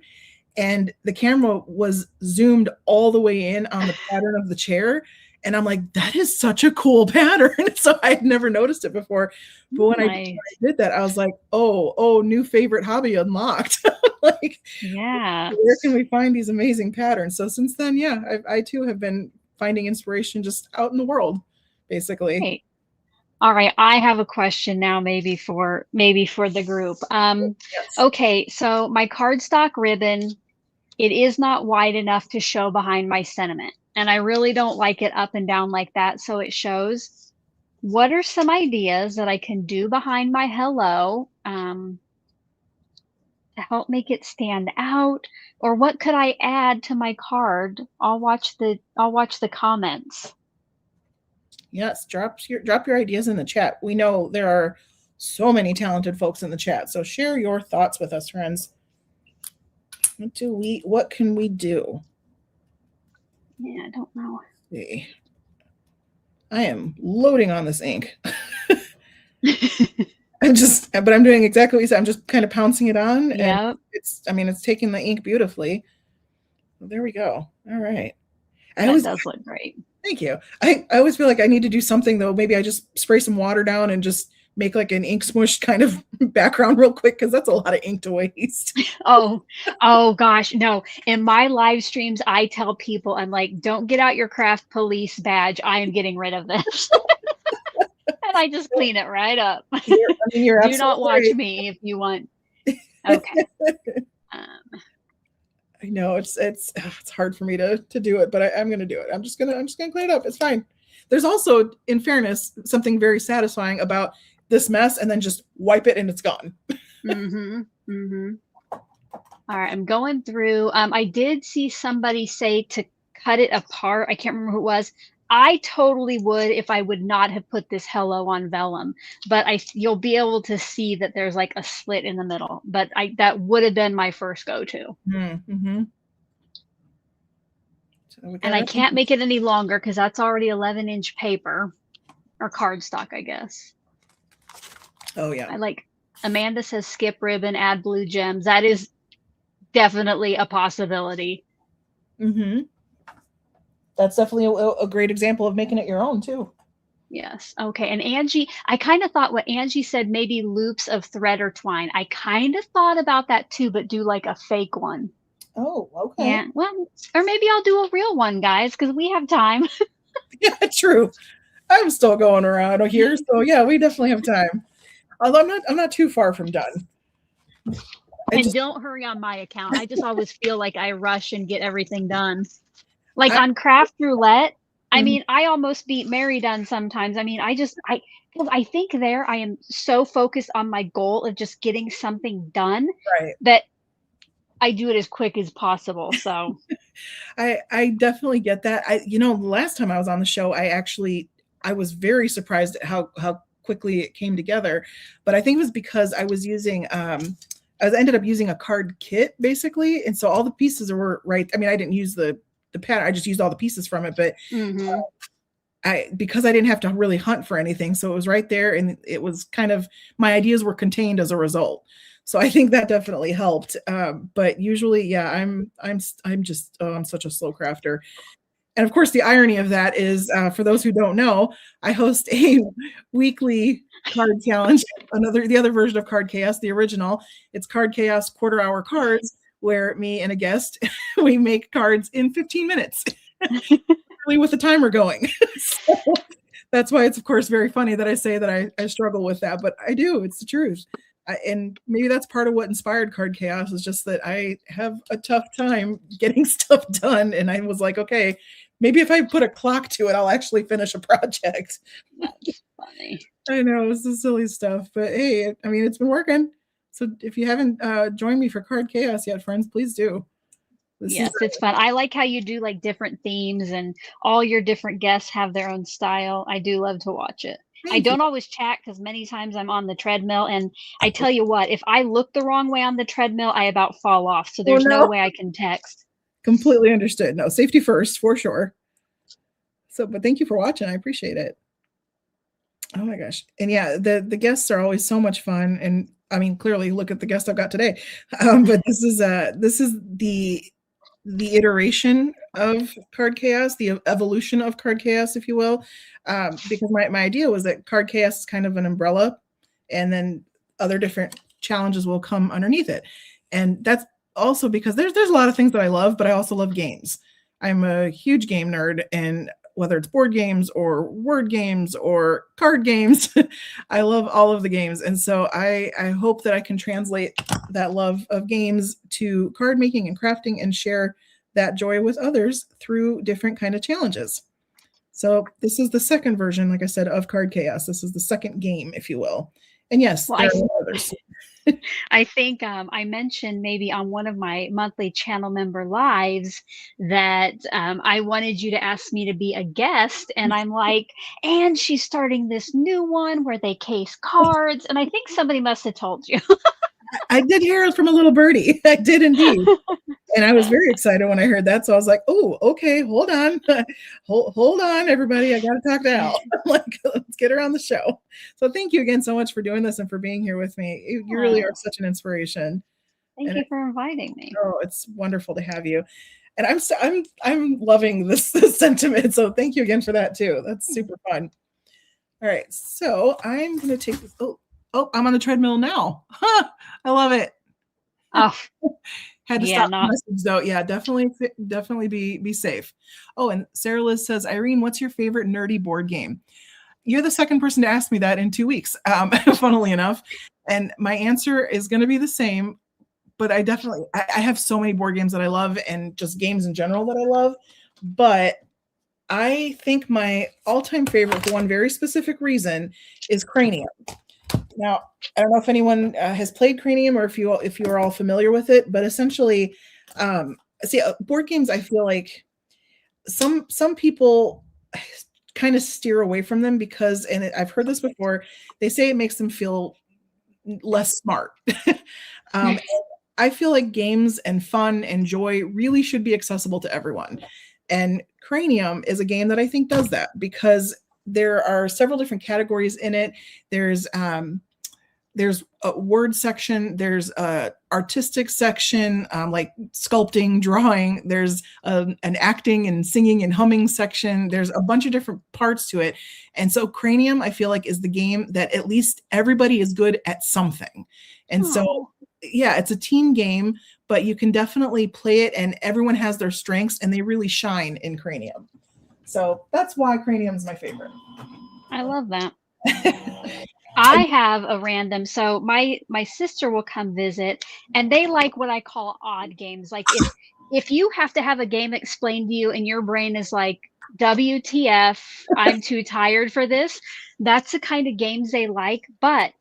and the camera was zoomed all the way in on the pattern of the chair. And I'm like, that is such a cool pattern. So I had never noticed it before. But when I Nice. did that, I was like, oh, new favorite hobby unlocked. Like, Yeah. where can we find these amazing patterns? So since then, yeah, I too have been finding inspiration just out in the world, basically. Great. All right, I have a question now, maybe for the group. Yes. Okay, so my cardstock ribbon, it is not wide enough to show behind my sentiment, and I really don't like it up and down like that, so it shows. What are some ideas that I can do behind my hello, to help make it stand out? Or what could I add to my card? I'll watch the comments. Yes, drop your ideas in the chat. We know there are so many talented folks in the chat. So share your thoughts with us, friends. What can we do? Yeah, I don't know. See. I am loading on this ink. But I'm doing exactly what you said. I'm just kind of pouncing it on, and Yep, it's taking the ink beautifully. Well, there we go. All right. I that always does look great. Thank you. I always feel like I need to do something though. Maybe I just spray some water down and just make like an ink smush kind of background real quick, because that's a lot of ink to waste. Oh, oh gosh, no. In my live streams, I tell people, I'm like, don't get out your craft police badge. I am getting rid of this. And I just clean it right up. You're Do not watch absolutely me if you want. Okay. right. Um, I know it's hard for me to do it, but I'm gonna do it. I'm just gonna clean it up. It's fine. There's also, in fairness, something very satisfying about this mess, and then just wipe it and it's gone. mhm, mhm. All right, I'm going through. I did see somebody say to cut it apart. I can't remember who it was. I totally would if I would not have put this hello on vellum, but you'll be able to see that there's like a slit in the middle. But that would have been my first go-to. Mm-hmm. So we And got I everything. can't make it any longer because that's already 11-inch paper or cardstock, I guess. Oh yeah. I like Amanda says skip ribbon, add blue gems. That is definitely a possibility. Mm-hmm. That's definitely a great example of making it your own too. Yes. Okay. And Angie, I kind of thought what Angie said, maybe loops of thread or twine. I kind of thought about that too, but do like a fake one. Oh, okay. Yeah. Well, or maybe I'll do a real one, guys, because we have time. Yeah, true. I'm still going around here, so yeah, we definitely have time. Although I'm not too far from done. And don't hurry on my account. I just always feel like I rush and get everything done. Like I, on Craft Roulette, I mhm, mean, I almost beat Mary done sometimes. I mean, because I think there I am so focused on my goal of just getting something done right. that I do it as quick as possible. So, I definitely get that. The last time I was on the show, I was very surprised at how quickly it came together. But I think it was because I ended up using a card kit basically, and so all the pieces were right. I mean, I didn't use the pattern; I just used all the pieces from it. But mhm. because I didn't have to really hunt for anything, so it was right there, and it was kind of, my ideas were contained as a result. So I think that definitely helped. But usually, yeah, I'm such a slow crafter. And of course, the irony of that is, for those who don't know, I host a weekly card challenge. The other version of Card ChAoS, the original. It's Card ChAoS quarter-hour cards, where me and a guest we make cards in 15 minutes, with the timer going. So that's why it's of course very funny that I say that I struggle with that, but I do. It's the truth. And maybe that's part of what inspired Card ChAoS, is just that I have a tough time getting stuff done, and I was like, okay, maybe if I put a clock to it, I'll actually finish a project. That's funny. I know, it's the silly stuff, but hey, I mean, it's been working. So if you haven't joined me for Card ChAoS yet, friends, please do. This is Yes, it's fun. I like how you do like different themes and all your different guests have their own style. I do love to watch it. I thank you. don't always chat because many times I'm on the treadmill, and I tell you what, if I look the wrong way on the treadmill, I about fall off. So Oh there's no no, way I can text. completely understood. No, safety first for sure. So, but thank you for watching. I appreciate it. Oh my gosh. And yeah, the guests are always so much fun. And I mean, clearly look at the guest I've got today. But this is the iteration of card chaos, the evolution of card chaos, if you will. Because my idea was that card chaos is kind of an umbrella, and then other different challenges will come underneath it. And that's also because there's a lot of things that I love, but I also love games. I'm a huge game nerd, and whether it's board games or word games or card games, I love all of the games. And so I hope that I can translate that love of games to card making and crafting and share that joy with others through different kind of challenges. So this is the second version, like I said, of Card Chaos. This is the second game, if you will. And yes, Well, there are others. I think I mentioned maybe on one of my monthly channel member lives that I wanted you to ask me to be a guest. And I'm like, and she's starting this new one where they case cards. And I think somebody must have told you. I did hear it from a little birdie. I did indeed. And I was very excited when I heard that. So I was like, oh, okay, hold on. hold on, everybody. I got to talk to Al. Like, let's get her on the show. So thank you again so much for doing this and for being here with me. You really are Oh, such an inspiration. thank And you for inviting me. oh, it's wonderful to have you. And I'm loving this sentiment. So thank you again for that too. That's super fun. All right. So I'm gonna take this. Oh, I'm on the treadmill now. Huh, I love it. Oh, Had to yeah, stop the not message though. Yeah, definitely be safe. Oh, and Sarah Liz says, Irene, what's your favorite nerdy board game? You're the second person to ask me that in 2 weeks, funnily enough. And my answer is going to be the same. But I have so many board games that I love and just games in general that I love. But I think my all-time favorite for one very specific reason is Cranium. Now, I don't know if anyone has played Cranium or if you're all familiar with it, but essentially, see, board games. I feel like some people kind of steer away from them because, and I've heard this before, they say it makes them feel less smart. um, I feel like games and fun and joy really should be accessible to everyone. And Cranium is a game that I think does that because there are several different categories in it. There's a word section, there's a artistic section, like sculpting, drawing, there's an acting and singing and humming section, there's a bunch of different parts to it. And so Cranium, I feel like, is the game that at least everybody is good at something. And so yeah, it's a team game, but you can definitely play it and everyone has their strengths and they really shine in Cranium. So that's why Cranium is my favorite. I love that. I have a random, so my sister will come visit and they like what I call odd games. Like if you have to have a game explained to you and your brain is like, WTF, I'm too tired for this, that's the kind of games they like. But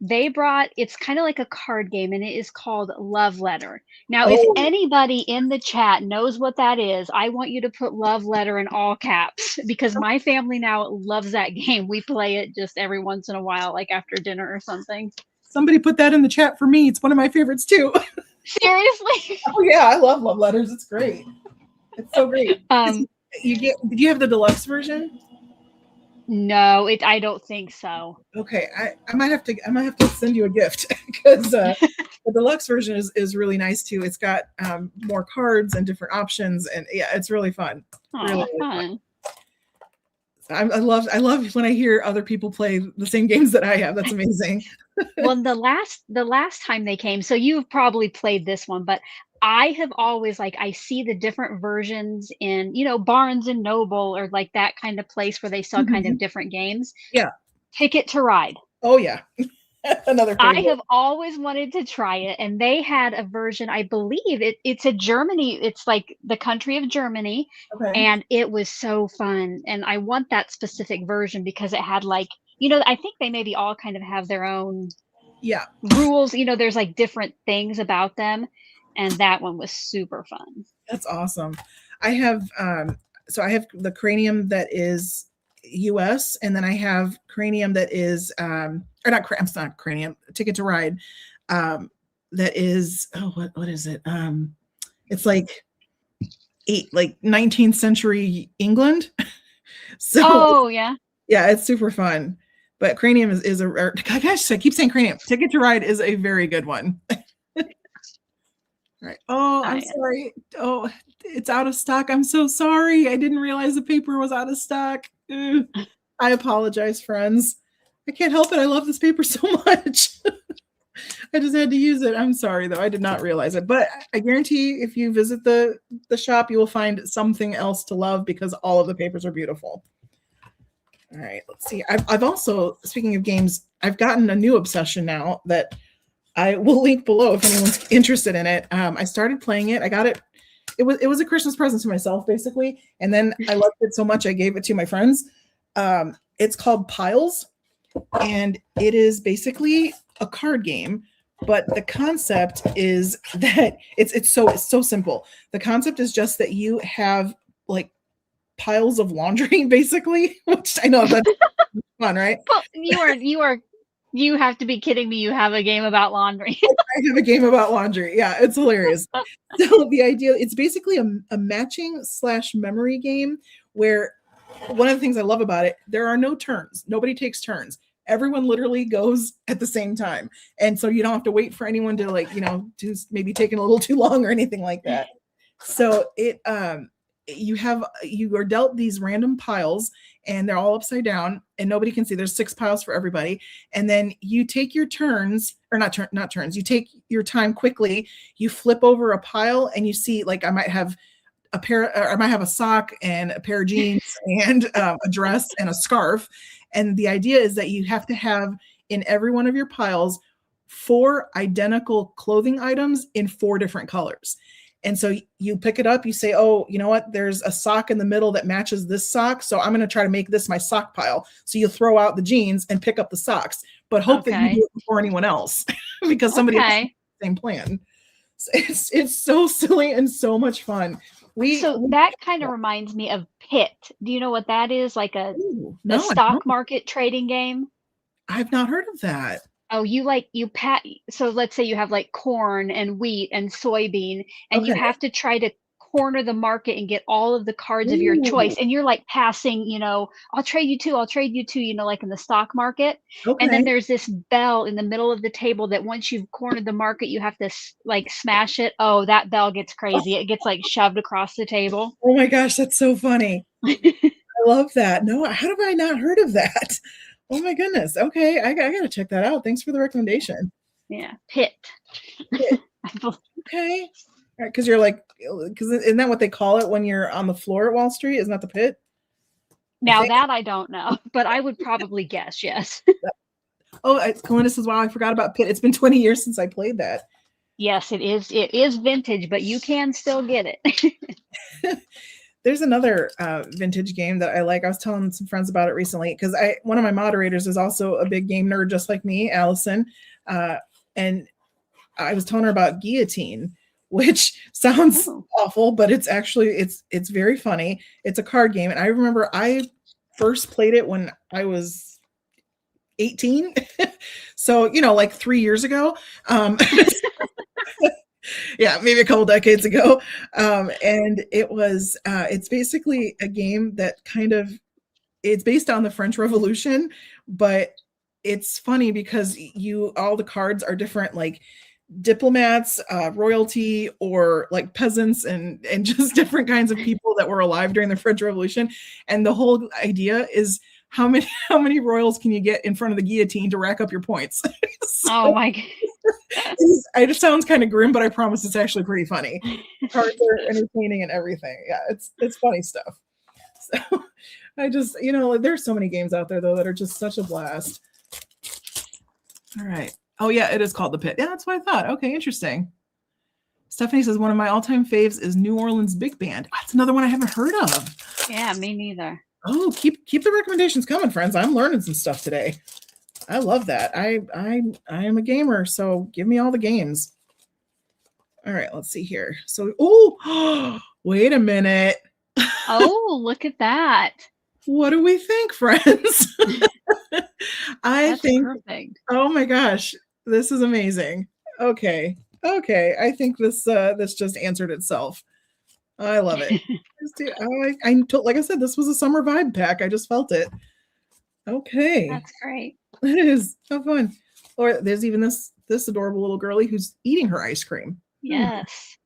they brought, it's kind of like a card game and it is called Love Letter. Now, if Oh, anybody in the chat knows what that is, I want you to put Love Letter in all caps because my family now loves that game. We play it just every once in a while, like after dinner or something. somebody put that in the chat for me. It's one of my favorites too. Seriously? Oh yeah, I love love letters. It's great. It's so great. Did you have the deluxe version? No, I don't think so. Okay, I might have to send you a gift because the deluxe version is really nice too. It's got more cards and different options, and yeah, it's really fun. Oh, Really, really fun. fun. I love when I hear other people play the same games that I have. That's amazing. Well, the last time they came, so you've probably played this one, but I have always like I see the different versions in, Barnes and Noble or like that kind of place where they sell kind of Mhm. different games. Yeah. Ticket to Ride. Oh yeah. Another I favorite. have always wanted to try it, and they had a version, I believe it's a Germany, it's like the country of Germany, Okay. and it was so fun. And I want that specific version because it had like, I think they maybe all kind of have their own Yeah. rules, there's like different things about them. And that one was super fun. That's awesome. I have I have the Cranium that is US, and then I have Cranium that is or not I'm not Cranium, Ticket to Ride. That is, oh, what is it? It's like 19th century England. So Oh yeah. yeah, it's super fun. But Cranium is a, or, gosh, I keep saying Cranium. Ticket to Ride is a very good one. Right. Oh, I'm sorry. Oh, it's out of stock. I'm so sorry. I didn't realize the paper was out of stock. Ugh. I apologize, friends. I can't help it. I love this paper so much. I just had to use it. I'm sorry, though. I did not realize it. But I guarantee if you visit the shop, you will find something else to love because all of the papers are beautiful. All right, let's see. I've also, speaking of games, I've gotten a new obsession now that I will link below if anyone's interested in it. I started playing it. I got it. It was a Christmas present to myself, basically. And then I loved it so much, I gave it to my friends. It's called Piles. And it is basically a card game. But the concept is that it's so simple. The concept is just that you have like piles of laundry, basically, which I know that's fun, right? Well, you have to be kidding me. You have a game about laundry. I have a game about laundry. Yeah, it's hilarious. So the idea, it's basically a matching / memory game where one of the things I love about it, there are no turns. Nobody takes turns. Everyone literally goes at the same time. And so you don't have to wait for anyone to to maybe taking a little too long or anything like that. So you are dealt these random piles and they're all upside down and nobody can see. There's 6 piles for everybody. And then you take your turns, or not turns. You take your time quickly. You flip over a pile and you see, like, I might have a sock and a pair of jeans and a dress and a scarf. And the idea is that you have to have in every one of your piles 4 identical clothing items in 4 different colors. And so you pick it up, you say, oh, you know what? There's a sock in the middle that matches this sock. So I'm going to try to make this my sock pile. So you throw out the jeans and pick up the socks, but hope that you do it before anyone else because somebody else has the same plan. So it's so silly and so much fun. That kind of reminds me of Pit. Do you know what that is? Like a stock market trading game? I've not heard of that. Oh, so let's say you have like corn and wheat and soybean, and you have to try to corner the market and get all of the cards of your choice. And you're like passing, I'll trade you two, like in the stock market. Okay. And then there's this bell in the middle of the table that once you've cornered the market, you have to like smash it. Oh, that bell gets crazy. It gets like shoved across the table. Oh my gosh, that's so funny. I love that. No, how have I not heard of that? Oh my goodness. Okay, I gotta check that out. Thanks for the recommendation. Yeah, Pit. Okay. Because you're like, isn't that what they call it when you're on the floor at Wall Street? Isn't that the pit? Now that I don't know, but I would probably guess yes. Oh, Kalinda says, wow, I forgot about Pit. It's been 20 years since I played that. Yes, it is. It is vintage, but you can still get it. There's another vintage game that I like. I was telling some friends about it recently because one of my moderators is also a big game nerd, just like me, Allison. And I was telling her about Guillotine, which sounds awful, but it's actually, it's very funny. It's a card game. And I remember I first played it when I was 18. So, like 3 years ago. Yeah, maybe a couple decades ago. And it's basically a game that it's based on the French Revolution, but it's funny because all the cards are different, like diplomats, royalty, or like peasants and just different kinds of people that were alive during the French Revolution. And the whole idea is how many royals can you get in front of the guillotine to rack up your points? Oh my God. It sounds kind of grim, but I promise it's actually pretty funny. Cards are entertaining and everything. Yeah, it's funny stuff. So I just, there's so many games out there though that are just such a blast. All right. Oh yeah, it is called The Pit. Yeah, that's what I thought. Okay, interesting. Stephanie says one of my all-time faves is New Orleans Big Band. That's another one I haven't heard of. Yeah, me neither. Oh, keep the recommendations coming, friends. I'm learning some stuff today. I love that. I am a gamer, so give me all the games. All right, let's see here. So, wait a minute. Oh, look at that. What do we think, friends? I think perfect. Oh my gosh, this is amazing. Okay. I think this just answered itself. I love it. Like I said, this was a summer vibe pack. I just felt it. Okay. That's great. That is so fun. Or there's even this adorable little girlie who's eating her ice cream. Hmm, Yes.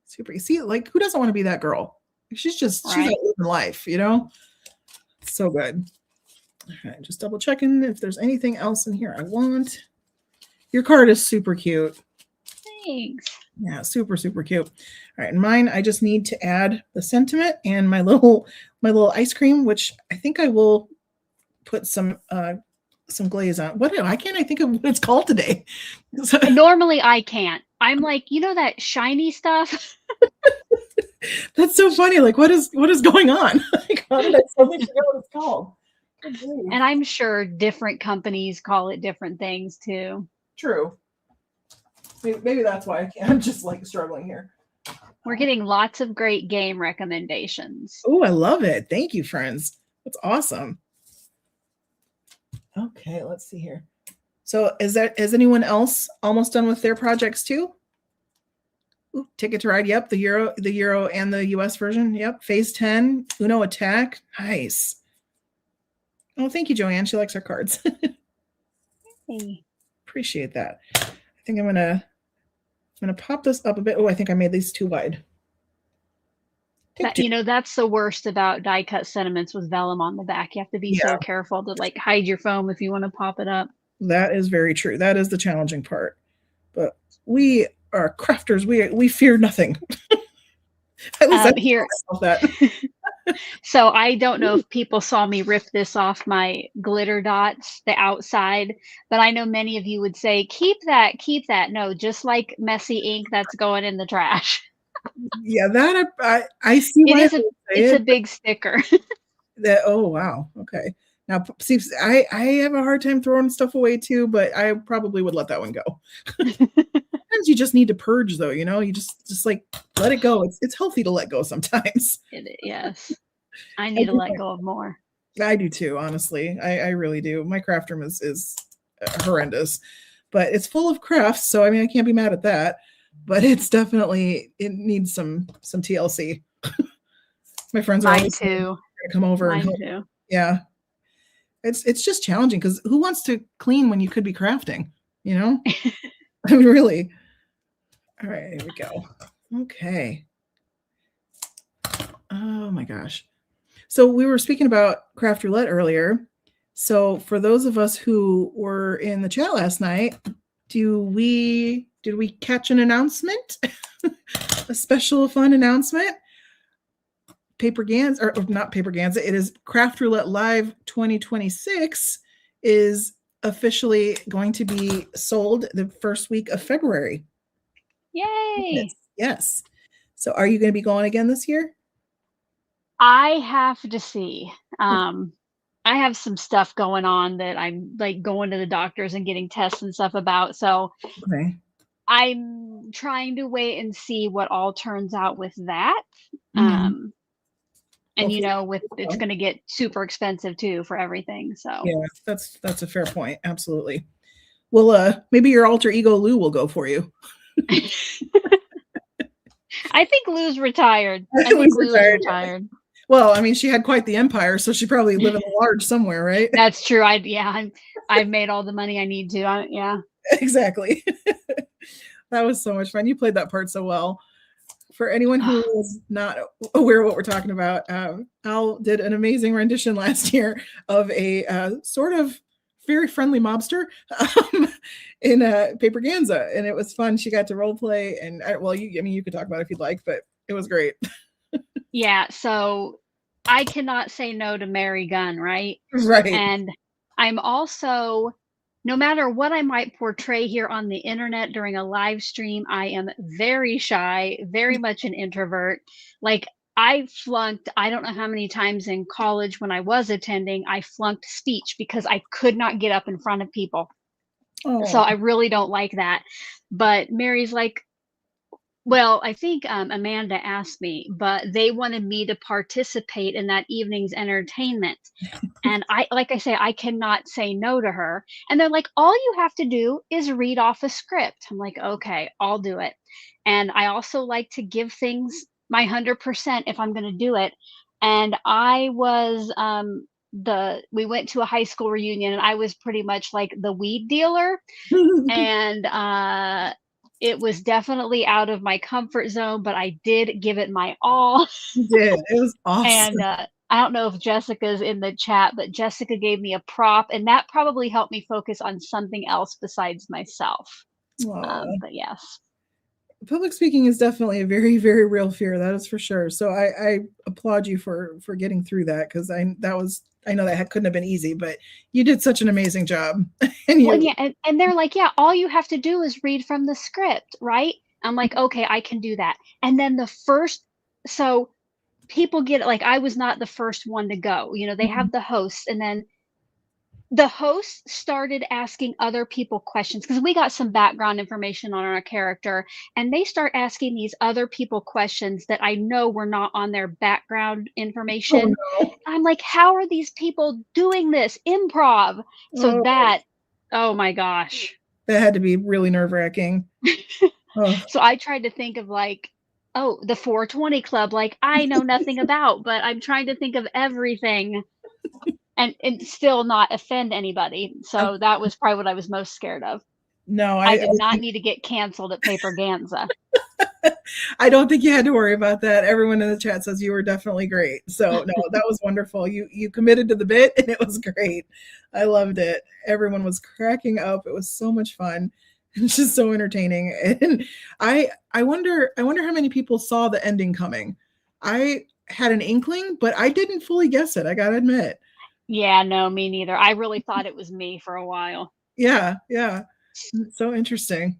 super. See, like who doesn't want to be that girl? She's out Right. living life, you know? So good. All right, just double checking if there's anything else in here I want. Your card is super cute. Thanks. Yeah, super, super cute. All right, and mine, I just need to add the sentiment and my little ice cream, which I think I will put some glaze on. Why can't I think of what it's called today? So, Normally I can't. I'm like, you know that shiny stuff? that's so funny. Like, what is going on? Like, how did I suddenly forget what it's called? Good grief. And I'm sure different companies call it different things too. True. Maybe that's why I can't. I'm just like struggling here. We're getting lots of great game recommendations. Oh, I love it. Thank you, friends. That's awesome. Okay, let's see here. So is anyone else almost done with their projects too? Ooh, Ticket to Ride. Yep, the Euro and the US version. Yep. Phase 10, Uno Attack. Nice. Oh, thank you, Joanne. She likes our cards. Hey. Appreciate that. I think I'm gonna pop this up a bit. Oh, I think I made these too wide. Take two. That's the worst about die cut sentiments with vellum on the back. You have to be Yeah, so careful to like hide your foam if you want to pop it up. that is very true. That is the challenging part. But we are crafters. We fear nothing. At least I Here, tell myself that. so I don't know if people saw me rip this off my glitter dots, the outside, but I know many of you would say, keep that, keep that. No, just like messy ink that's going in the trash. Yeah, that I see It why is they a say it's a it. big sticker. That oh wow, okay. Now see, I have a hard time throwing stuff away too, but I probably would let that one go. Sometimes you just need to purge though, you know. You just like let it go. It's healthy to let go sometimes. Yes. I I need to do, let go of more. I do too, honestly. I really do. My craft room is horrendous, but it's full of crafts, so I mean I can't be mad at that. But it's definitely it needs some TLC. My friends are Mine always saying, too. "Gonna come over and Mine help." too. Yeah, it's just challenging because who wants to clean when you could be crafting? You know, I mean, really. All right, here we go. Okay. Oh my gosh. So we were speaking about craft roulette earlier. So for those of us who were in the chat last night, did we catch an announcement? A special fun announcement? Paper Gans or not Paper Gans, it is Craft Roulette Live 2026 is officially going to be sold the first week of February. Yes. Yay. Yes. So are you going to be going again this year? I have to see. I have some stuff going on that I'm like going to the doctors and getting tests and stuff about. So Okay. I'm trying to wait and see what all turns out with that. Mhm. Um, and Hopefully. with it's going to get super expensive too for everything. So Yeah, that's a fair point. Absolutely. Well, maybe your alter ego Lou will go for you. I think Lou's retired. I think Lou's Lou is retired. retired. Well, I mean, she had quite the empire, so she probably live in the large somewhere, right? That's true. I've made all the money I need to. Yeah. Exactly. That was so much fun. You played that part so well. For anyone who is not aware of what we're talking about, Al did an amazing rendition last year of a sort of very friendly mobster in Paper Ganza, and it was fun. She got to role play, and well, I mean, you could talk about it if you'd like, but it was great. Yeah, so I cannot say no to Mary Gunn, right? Right. And I'm also no matter what I might portray here on the internet during a live stream, I am very shy, very much an introvert. Like I flunked, I don't know how many times in college when I was attending, I flunked speech because I could not get up in front of people. So Oh, I really don't like that. But Mary's like, well, I think, Amanda asked me, but they wanted me to participate in that evening's entertainment, and like I say, I cannot say no to her, and they're like, "All you have to do is read off a script." I'm like, "Okay, I'll do it." And I also like to give things my 100% if I'm gonna do it, and I was, we went to a high school reunion, and I was pretty much like the weed dealer, You and it was definitely out of my comfort zone, but I did give it my all. did. It was And awesome. I don't know if Jessica's in the chat, but Jessica gave me a prop, and that probably helped me focus on something else besides myself. Aw. But yes. Public speaking is definitely a very, very real fear. That is for sure. So I applaud you for getting through that, because I know that couldn't have been easy, but you did such an amazing job. And Well, and you yeah, and they're like, yeah, all you have to do is read from the script, right? I'm like, okay, I can do that. And then so people get it. Like, I was not the first one to go. They have the hosts, and then the host started asking other people questions because we got some background information on our character, and they start asking these other people questions that I know were not on their background oh information. no. I'm like, how are these people doing this improv? So Oh, that, oh my gosh. that had to be really nerve-wracking. Oh, So I tried to think of, like, oh, the 420 Club, like, I know nothing about, but I'm trying to think of everything and still not offend anybody. I, So that was probably what I was most scared of. no, I did not need to get canceled at Paperganza. I don't think you had to worry about that. Everyone in the chat says you were definitely great. So no, that was wonderful. You committed to the bit, and it was great. I loved it. Everyone was cracking up. It was so much fun. It's just so entertaining. And I wonder how many people saw the ending coming. I had an inkling, but I didn't fully guess it. I gotta admit. Yeah, no, me neither. I really thought it was me for a while. Yeah, yeah. So interesting.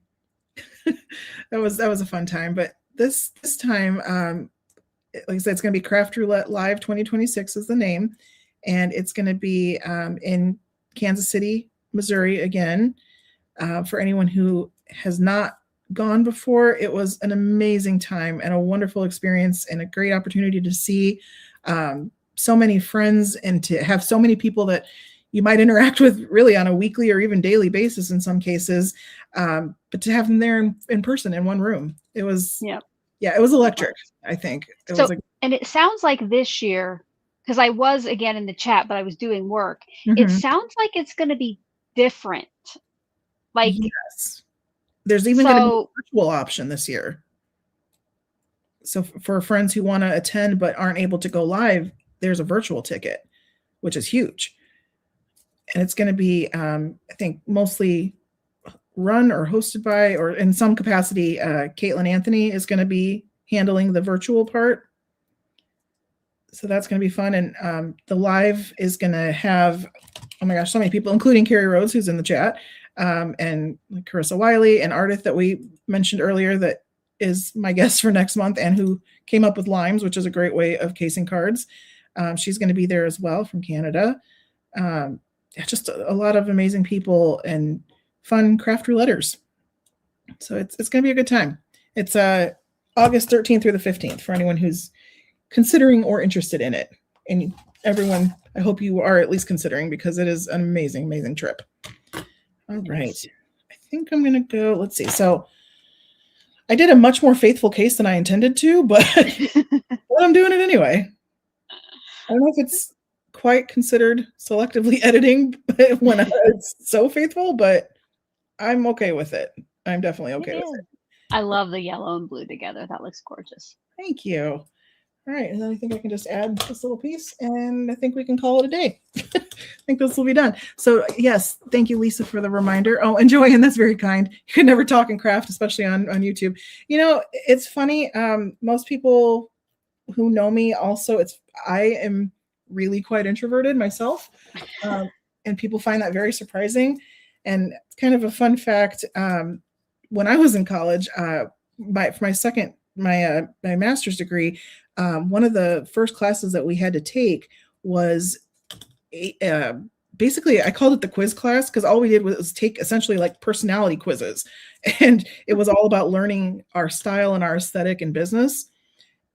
That was a fun time. But this time, like I said, it's going to be Craft Roulette Live 2026 is the name, and it's going to be in Kansas City, Missouri again. For anyone who has not gone before, it was an amazing time and a wonderful experience and a great opportunity to see so many friends and to have so many people that you might interact with really on a weekly or even daily basis in some cases, but to have them there in person in one room, it was, Yep, yeah, it was it electric. was. I think it was So, like, and it sounds like this year, because I was again in the chat, but I was doing work. It mhm. sounds like it's going to be different. Like, Yes, there's even going to be so a virtual option this year. So for friends who want to attend but aren't able to go live, there's a virtual ticket, which is huge. And it's going to be, I think, mostly run or hosted by, or in some capacity, Caitlin Anthony is going to be handling the virtual part. So that's going to be fun. And the live is going to have, oh my gosh, so many people, including Carrie Rhodes, who's in the chat, and Carissa Wiley, and Ardith that we mentioned earlier, that is my guest for next month, and who came up with Limes, which is a great way of casing cards. She's going to be there as well from Canada. Just a lot of amazing people and fun craft rouletters. So it's going to be a good time. It's August 13th through the 15th for anyone who's considering or interested in it. And everyone, I hope you are at least considering, because it is an amazing, amazing trip. All right. I think I'm going to go. Let's see. So I did a much more faithful case than I intended to, but I'm doing it anyway. I don't know if it's quite considered selectively editing when it's so faithful, but I'm okay with it. I'm definitely okay with it. I love the yellow and blue together. That looks gorgeous. Thank you. All right, and then I think I can just add this little piece, and I think we can call it a day. I think this will be done. So yes, thank you, Lisa, for the reminder. Oh, and Joanne, that's very kind. You could never talk and craft, especially on YouTube. You know, it's funny. Most people who know me also, I am really quite introverted myself, and people find that very surprising. And it's kind of a fun fact. When I was in college, for my master's degree, one of the first classes that we had to take was basically, I called it the quiz class, because all we did was take essentially like personality quizzes, and it was all about learning our style and our aesthetic in business.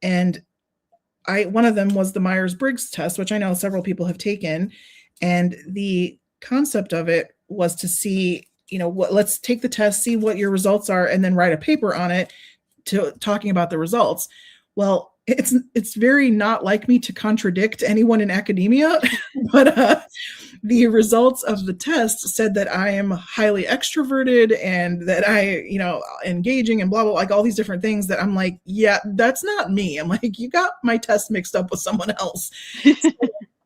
And one of them was the Myers-Briggs test, which I know several people have taken, and the concept of it was to see, let's take the test, see what your results are, and then write a paper on it talking about the results. Well, it's very not like me to contradict anyone in academia, but the results of the test said that I am highly extroverted and that I, engaging and blah, blah, like all these different things that I'm like, yeah, that's not me. I'm like, you got my test mixed up with someone else. So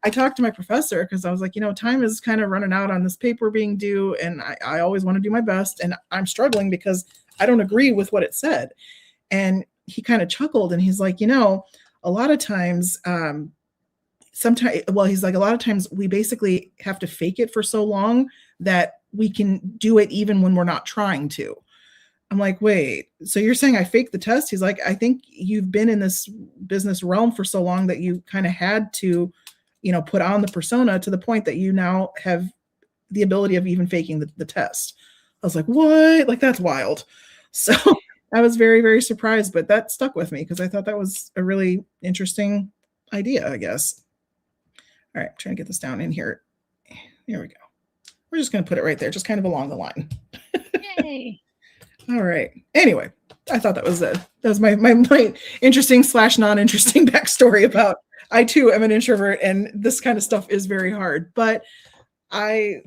I talked to my professor because I was like, time is kind of running out on this paper being due. And I always want to do my best. And I'm struggling because I don't agree with what it said. And he kind of chuckled and he's like, a lot of times, he's like, a lot of times we basically have to fake it for so long that we can do it even when we're not trying to. I'm like, wait, so you're saying I faked the test? He's like, I think you've been in this business realm for so long that you kind of had to, put on the persona to the point that you now have the ability of even faking the test. I was like, what? Like, that's wild. So I was very, very surprised, but that stuck with me because I thought that was a really interesting idea, I guess. All right, I'm trying to get this down in here. There we go. We're just going to put it right there, just kind of along the line. Yay. All right. Anyway, I thought that was my interesting / non-interesting backstory about I too am an introvert and this kind of stuff is very hard, but I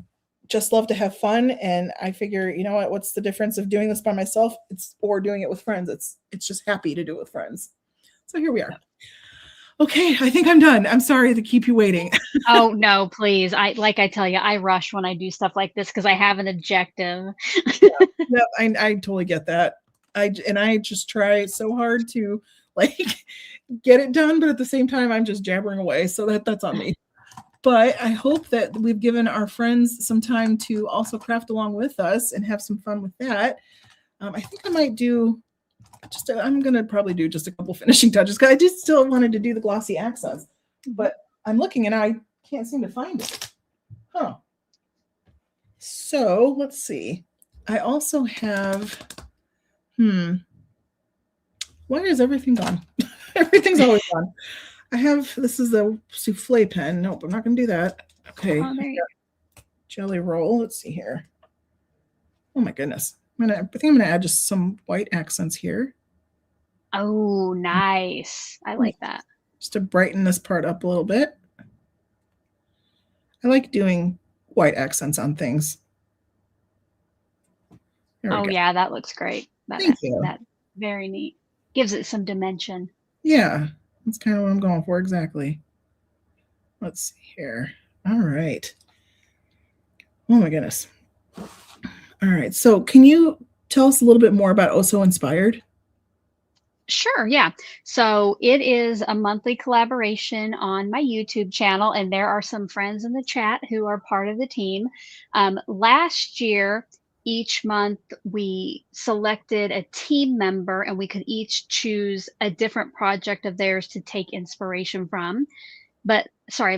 just love to have fun. And I figure, what's the difference of doing this by myself? Or doing it with friends. It's just happy to do it with friends. So here we are. Okay, I think I'm done. I'm sorry to keep you waiting. Oh no, please. I tell you, I rush when I do stuff like this because I have an objective. Yeah, I totally get that. I just try so hard to get it done, but at the same time, I'm just jabbering away. So that's on me. But I hope that we've given our friends some time to also craft along with us and have some fun with that. I think I might do I'm going to probably do just a couple finishing touches because I just still wanted to do the glossy accents, but I'm looking and I can't seem to find it. Huh. So let's see. I also have, why is everything gone? Everything's always gone. This is a souffle pen. Nope, I'm not going to do that. Okay. Oh, there you go. Jelly roll. Let's see here. Oh my goodness. I think I'm going to add just some white accents here. Oh, nice. I like that. Just to brighten this part up a little bit. I like doing white accents on things. Oh, yeah, that looks great. Thank you. That's very neat. Gives it some dimension. Yeah, that's kind of what I'm going for exactly. Let's see here. All right. Oh my goodness. All right. So can you tell us a little bit more about Oso Inspired? Sure, yeah. So it is a monthly collaboration on my YouTube channel, and there are some friends in the chat who are part of the team. Last year, each month we selected a team member and we could each choose a different project of theirs to take inspiration from.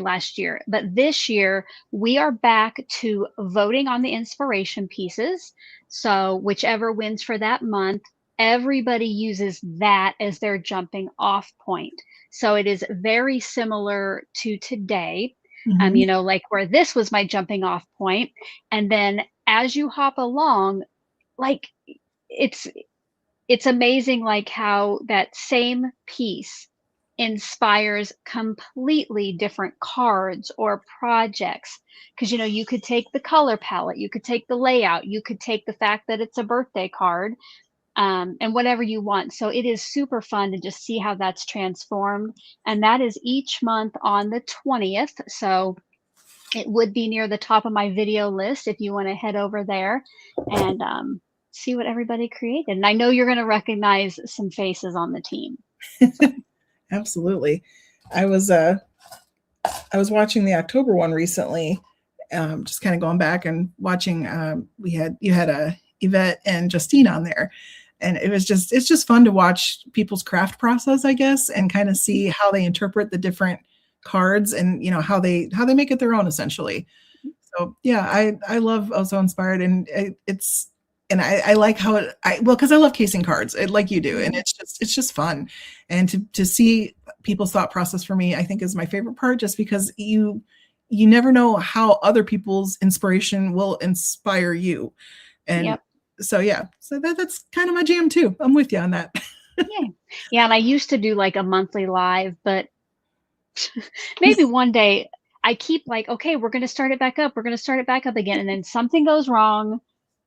Last year. But this year, we are back to voting on the inspiration pieces. So whichever wins for that month, everybody uses that as their jumping off point. So it is very similar to today, like where this was my jumping off point. And then as you hop along, it's amazing how that same piece inspires completely different cards or projects. Because you could take the color palette, you could take the layout, you could take the fact that it's a birthday card, and whatever you want. So it is super fun to just see how that's transformed. And that is each month on the 20th. So it would be near the top of my video list if you want to head over there and see what everybody created. And I know you're going to recognize some faces on the team. So. Absolutely. I was watching the October one recently, just kind of going back and watching. You had Yvette and Justine on there, and it's just fun to watch people's craft process, I guess, and kind of see how they interpret the different cards and how they make it their own essentially. So yeah, I love Oso Inspired, and I like how because I love casing cards like you do, and it's just fun, and to see people's thought process for me, I think is my favorite part, just because you never know how other people's inspiration will inspire you, and so yeah, so that's kind of my jam too. I'm with you on that. Yeah. Yeah, and I used to do, like, a monthly live, but maybe one day I keep like, "Okay, we're gonna start it back up, we're gonna start it back up again," and then something goes wrong,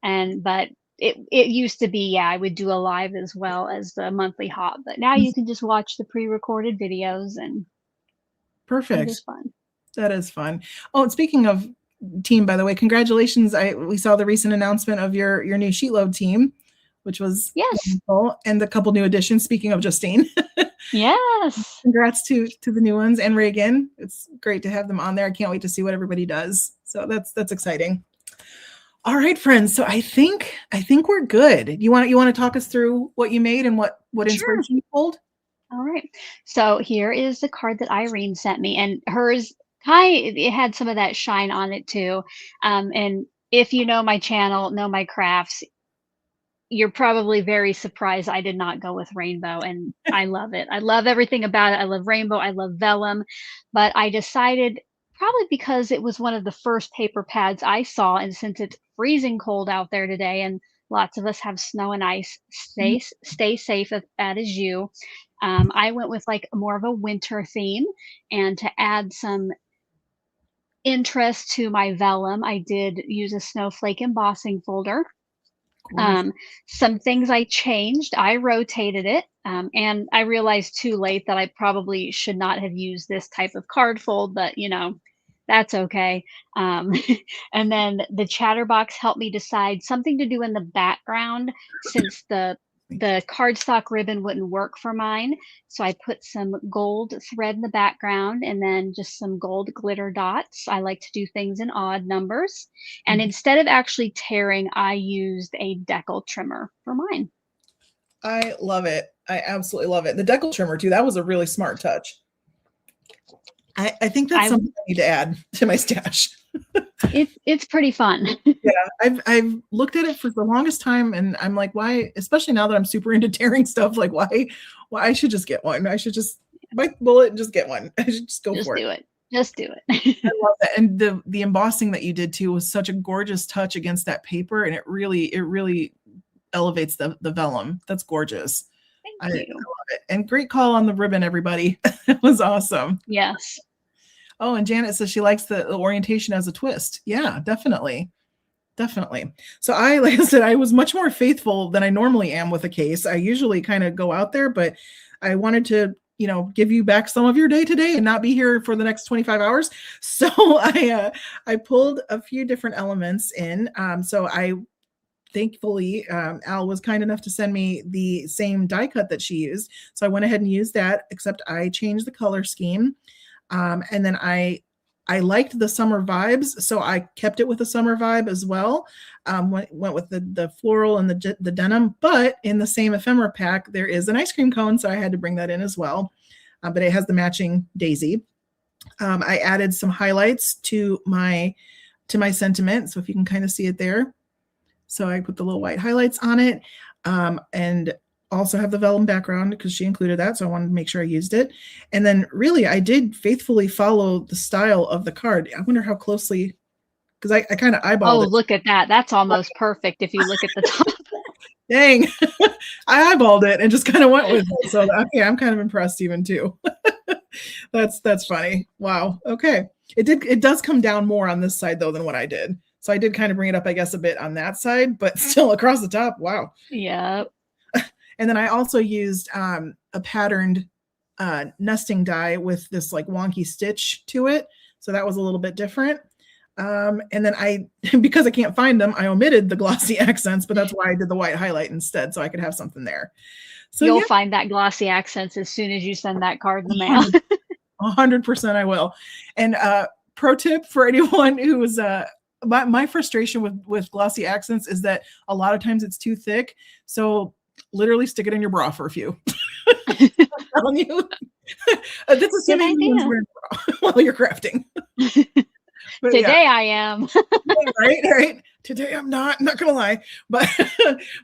but it used to be, yeah, I would do a live as well as the monthly hop, but now you can just watch the pre-recorded videos, and it is Perfect. fun. That is fun. Oh, and speaking of team, by the way, congratulations. We saw the recent announcement of your new sheet load team, which was Yes. wonderful, and the couple new additions. Speaking of Justine, Yes. congrats to the new ones and Reagan. It's great to have them on there. I can't wait to see what everybody does. So that's exciting. All right, friends. So I think we're good. You want to talk us through what you made and what Sure. inspiration you pulled? All right. So here is the card that Irene sent me, and hers kind it had some of that shine on it too. And if you know my channel, know my crafts, you're probably very surprised I did not go with rainbow, and I love it. I love everything about it. I love rainbow, I love vellum, but I decided probably because it was one of the first paper pads I saw, and since it's freezing cold out there today and lots of us have snow and ice, stay safe if that is you. I went with like more of a winter theme, and to add some interest to my vellum, I did use a snowflake embossing folder. Gorgeous. um, some things I changed, I rotated it, and I realized too late that I probably should not have used this type of card fold, but that's okay. Um, and then the chatterbox helped me decide something to do in the background since the cardstock ribbon wouldn't work for mine. So I put some gold thread in the background and then just some gold glitter dots. I like to do things in odd numbers. And instead of actually tearing, I used a decal trimmer for mine. I love it. I absolutely love it. The decal trimmer too. That was a really smart touch. I think that's I something I need to add to my stash. it's pretty fun. Yeah, I've looked at it for the longest time, and I'm like, why? Especially now that I'm super into tearing stuff, like why I should just get one. I should just bite the bullet and just get one. I should just go Just for it. do it. Just do I it. love that, and the embossing that you did too was such a gorgeous touch against that paper, and it really elevates the vellum. That's gorgeous. Thank I love you. it, and great call on the ribbon, everybody. It was awesome. Yes. Oh, and Janet says she likes the orientation as a twist. Yeah, definitely. Definitely. So like I said, I was much more faithful than I normally am with a case. I usually kind of go out there, but I wanted to, give you back some of your day today and not be here for the next 25 hours. So I pulled a few different elements in. So I thankfully Al was kind enough to send me the same die cut that she used. So I went ahead and used that, except I changed the color scheme. And then I liked the summer vibes, so I kept it with a summer vibe as well. Went with the floral and the denim, but in the same ephemera pack, there is an ice cream cone, so I had to bring that in as well. But it has the matching daisy. I added some highlights to my sentiment, so if you can kind of see it there. So I put the little white highlights on it, and also have the vellum background because she included that, so I wanted to make sure I used it. And then really I did faithfully follow the style of the card. I wonder how closely, because I kind of Oh, eyeballed it. look at that. That's almost perfect if you look at the top. Dang. I eyeballed it and just kind of went with it. So okay, I'm kind of impressed even too. That's funny. Wow. Okay. It does come down more on this side though than what I did. So I did kind of bring it up, I guess, a bit on that side, but still across the top. Wow. Yep. And then I also used a patterned nesting die with this like wonky stitch to it. So that was a little bit different. And then because I can't find them, I omitted the glossy accents, but that's why I did the white highlight instead, so I could have something there. So You'll yeah, find that glossy accents as soon as you send that card in the mail. 100% I will. And pro tip for anyone who is my frustration with glossy accents is that a lot of times it's too thick. So literally stick it in your bra for a few. I'm telling you. That's assuming idea. while you're crafting. But Today I am. right. Today I'm not gonna lie, but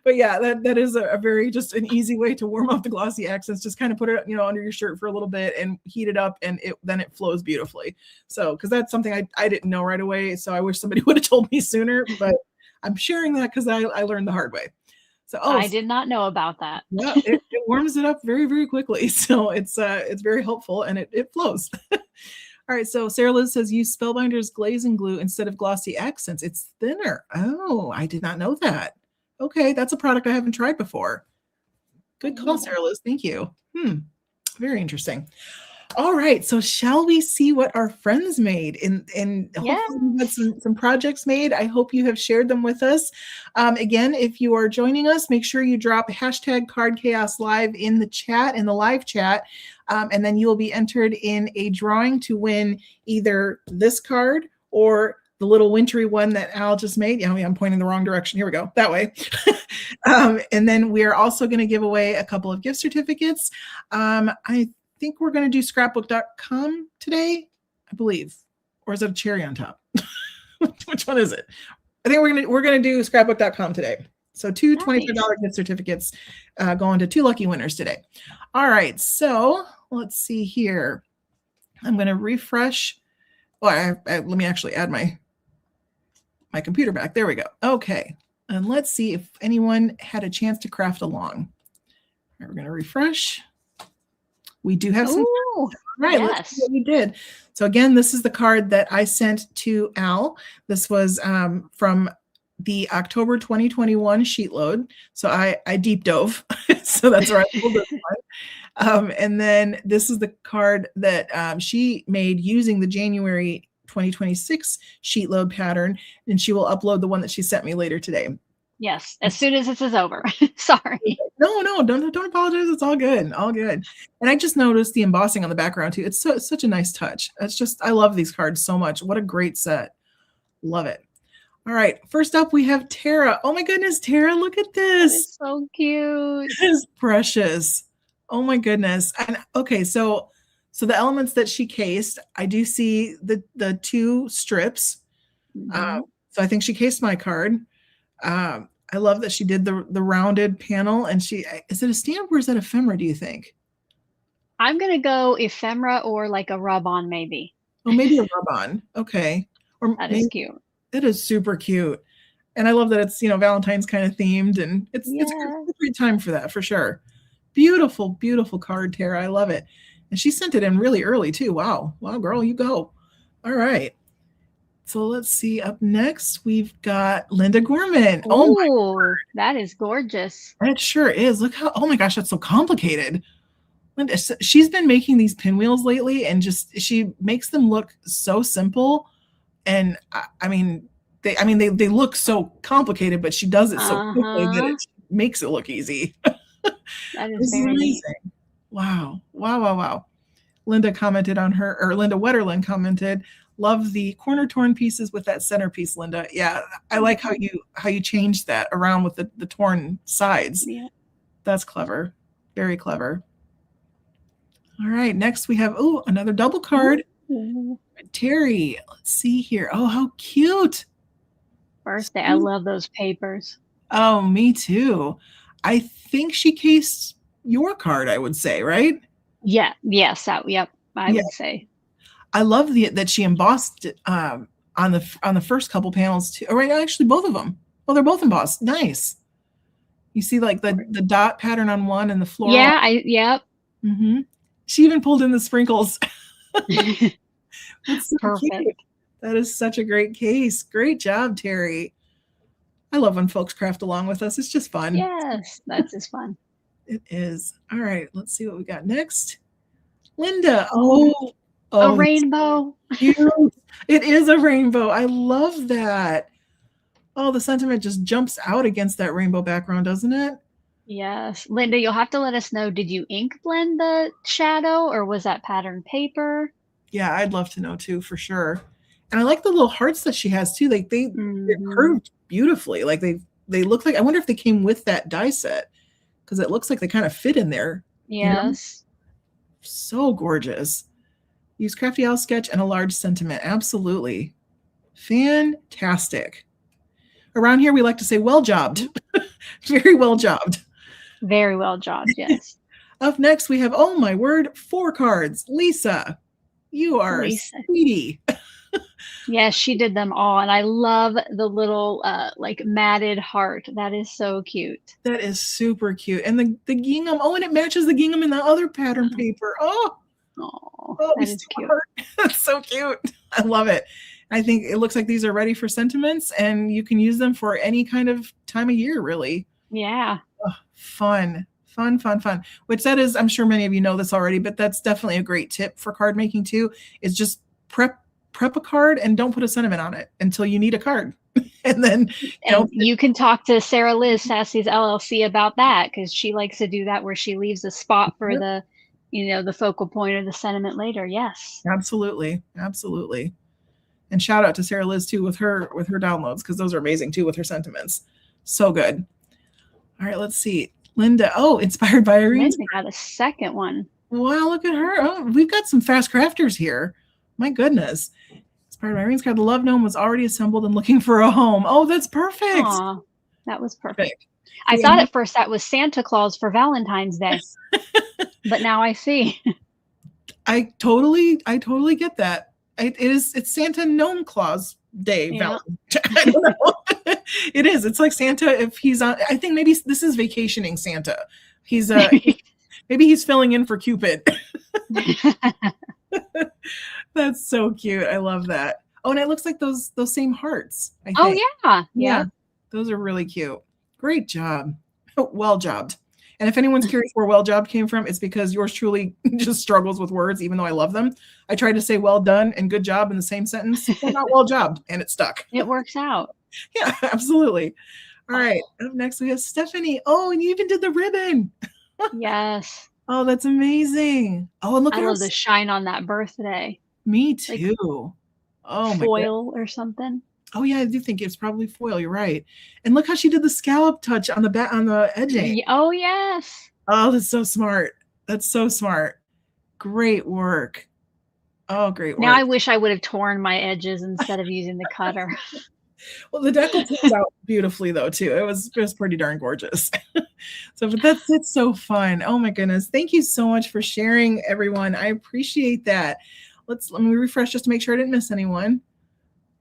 but yeah, that is a very just an easy way to warm up the glossy accents. Just kind of put it under your shirt for a little bit and heat it up, and then it flows beautifully. So because that's something I didn't know right away, so I wish somebody would have told me sooner. But I'm sharing that because I learned the hard way. So, I did not know about that. yeah, it warms it up very, very quickly. So it's very helpful and it flows. All right, so Sarah Liz says use Spellbinder's glazing glue instead of glossy accents. It's thinner. Oh, I did not know that. Okay, that's a product I haven't tried before. Good call, Sarah Liz. Thank you. Very interesting. All right, so shall we see what our friends made? And hopefully we had some projects made. I hope you have shared them with us. Again, if you are joining us, make sure you drop hashtag CardChaosLive in the chat, in the live chat, and then you will be entered in a drawing to win either this card or the little wintry one that Al just made. Yeah, I'm pointing the wrong direction. Here we go, that way. And then we're also going to give away a couple of gift certificates. I think we're going to do scrapbook.com today, I believe. Or is it a cherry on top? Which one is it? I think we're going to do scrapbook.com today. So two $25 gift certificates going to 2 lucky winners today. All right, so let's see here. I'm going to refresh. Well, let me actually add my computer back. There we go. Okay, and let's see if anyone had a chance to craft along. We're going to refresh. We do have some. Right, yes. Let's see what we did. So again, this is the card that I sent to Al. This was from the October 2021 sheet load. So I deep dove. So that's where I pulled this one. And then this is the card that she made using the January 2026 sheet load pattern, and she will upload the one that she sent me later today. Yes, as soon as this is over. Sorry. No, don't apologize. It's all good. All good. And I just noticed the embossing on the background too. It's such a nice touch. It's just, I love these cards so much. What a great set. Love it. All right. First up, we have Tara. Oh my goodness, Tara, look at this. That is so cute. It is precious. Oh my goodness. And okay, so the elements that she cased, I do see the 2 strips. So I think she cased my card. I love that she did the rounded panel, and is it a stamp or is that ephemera, do you think? I'm going to go ephemera or like a rub-on maybe. Oh, maybe a rub-on. Okay. Or that is cute. It is super cute. And I love that it's, Valentine's kind of themed, and it's a great time for that, for sure. Beautiful, beautiful card, Tara. I love it. And she sent it in really early too. Wow. Wow, girl, you go. All right. So let's see. Up next, we've got Linda Gorman. Oh, that is gorgeous. That sure is. Look how, oh my gosh, that's so complicated. Linda, she's been making these pinwheels lately, and she makes them look so simple. And they look so complicated, but she does it so quickly that it makes it look easy. That is very amazing. Wow. Linda commented on Linda Wetterlin commented, love the corner torn pieces with that centerpiece, Linda. Yeah, I like how you changed that around with the torn sides. Yeah. That's clever. Very clever. All right, next we have another double card. Terry, let's see here. Oh, how cute. Birthday. I love those papers. Oh, me too. I think she cased your card, I would say, right? Yeah. Yes. Yep. I would say. I love that she embossed it on the first couple panels too. Right, actually both of them. Well, they're both embossed. Nice. You see like the dot pattern on one and the floral. Yeah. Yep. Mm-hmm. She even pulled in the sprinkles. That's so perfect. Cute. That is such a great case. Great job, Terry. I love when folks craft along with us. It's just fun. Yes, that's just fun. It is. All right, let's see what we got next. Linda. A rainbow. Cute. It is a rainbow. I love that. Oh, the sentiment just jumps out against that rainbow background, doesn't it? Yes. Linda, you'll have to let us know, did you ink blend the shadow or was that pattern paper? Yeah, I'd love to know too, for sure. And I like the little hearts that she has too. Like they're curved beautifully. Like they look like, I wonder if they came with that die set, because it looks like they kind of fit in there. Yes. So gorgeous. Use Crafty Owl sketch and a large sentiment. Absolutely. Fantastic. Around here, we like to say, well jobbed. Very well jobbed. Very well jobbed, yes. Up next, we have, oh my word, 4 cards. Lisa, you are a sweetie. Yes, she did them all, and I love the little, like, matted heart. That is so cute. That is super cute. And the gingham. Oh, and it matches the gingham in the other pattern paper. Oh, Oh, we that is still cute. heart. That's so cute. I love it. I think it looks like these are ready for sentiments, and you can use them for any kind of time of year, really. Yeah. Oh, fun, fun, fun, fun. Which that is, I'm sure many of you know this already, but that's definitely a great tip for card making too. Is just prep a card and don't put a sentiment on it until you need a card, and then And you can talk to Sarah Liz Sassy's LLC about that because she likes to do that where she leaves a spot for the, the focal point or the sentiment later. Yes. absolutely, absolutely. And shout out to Sarah Liz too with her downloads because those are amazing too with her sentiments. So good. All right, let's see. Linda. Oh, inspired by Irene. Linda got a second one. Wow, look at her. Oh, we've got some fast crafters here. My goodness. Inspired by Irene's card. The love gnome was already assembled and looking for a home. Oh, that's perfect. Aw, that was perfect. I thought at first that was Santa Claus for Valentine's Day, but now I see. I totally get that. It's Santa Gnome Claus Day. Yeah. I don't know. It is. It's like Santa if he's on. I think maybe this is vacationing Santa. He's maybe he's filling in for Cupid. That's so cute. I love that. Oh, and it looks like those same hearts. I think. Oh yeah. Those are really cute. Great job. Well jobbed. And if anyone's curious where well jobbed came from, it's because yours truly just struggles with words, even though I love them. I tried to say well done and good job in the same sentence. Well, not well jobbed, and it stuck. It works out. Yeah, absolutely. All right. Up next, we have Stephanie. Oh, and you even did the ribbon. Yes. Oh, that's amazing. Oh, and look at I love the shine on that birthday. Me too. Like oh my foil or something. Oh yeah, I do think it's probably foil. You're right. And look how she did the scallop touch on the edging. Oh yes. Oh, that's so smart. That's so smart. Great work. Oh, great work. Now I wish I would have torn my edges instead of using the cutter. Well, the decal turns out beautifulily though too. It was pretty darn gorgeous. So, but it's so fun. Oh my goodness. Thank you so much for sharing, everyone. I appreciate that. Let me refresh just to make sure I didn't miss anyone.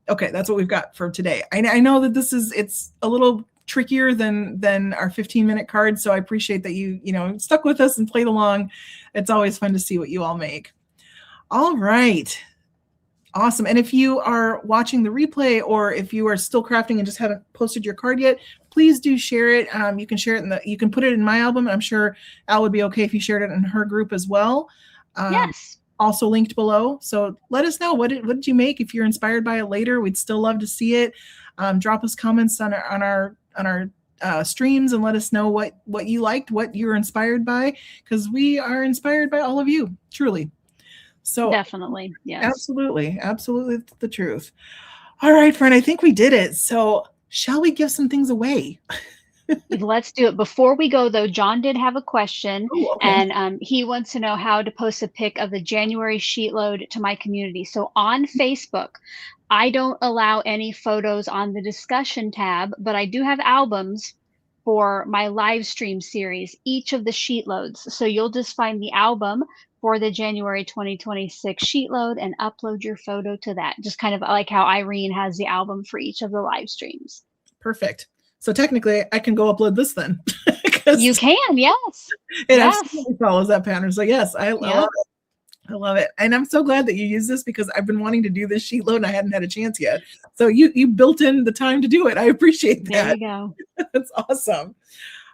Okay, that's what we've got for today. I know that it's a little trickier than our 15-minute card, so I appreciate that you stuck with us and played along. It's always fun to see what you all make. All right. Awesome. And if you are watching the replay or if you are still crafting and just haven't posted your card yet, please do share it. You can share it you can put it in my album. I'm sure Al would be okay if you shared it in her group as well. Yes. Also linked below. So let us know what did you make. If you're inspired by it later, we'd still love to see it. Drop us comments on our streams and let us know what you liked, what you were inspired by, because we are inspired by all of you, truly. So definitely, yes. Absolutely the truth. All right, friend, I think we did it. So shall we give some things away? Let's do it. Before we go, though, John did have a question, and he wants to know how to post a pic of the January sheet load to my community. So on Facebook, I don't allow any photos on the discussion tab, but I do have albums for my live stream series, each of the sheet loads. So you'll just find the album for the January 2026 sheet load and upload your photo to that. Just kind of like how Irene has the album for each of the live streams. Perfect. So technically I can go upload this then. You can, yes. It absolutely follows that pattern. So yes, I love it. I love it. And I'm so glad that you use this because I've been wanting to do this sheet load and I hadn't had a chance yet. So you built in the time to do it. I appreciate that. There you go. That's awesome.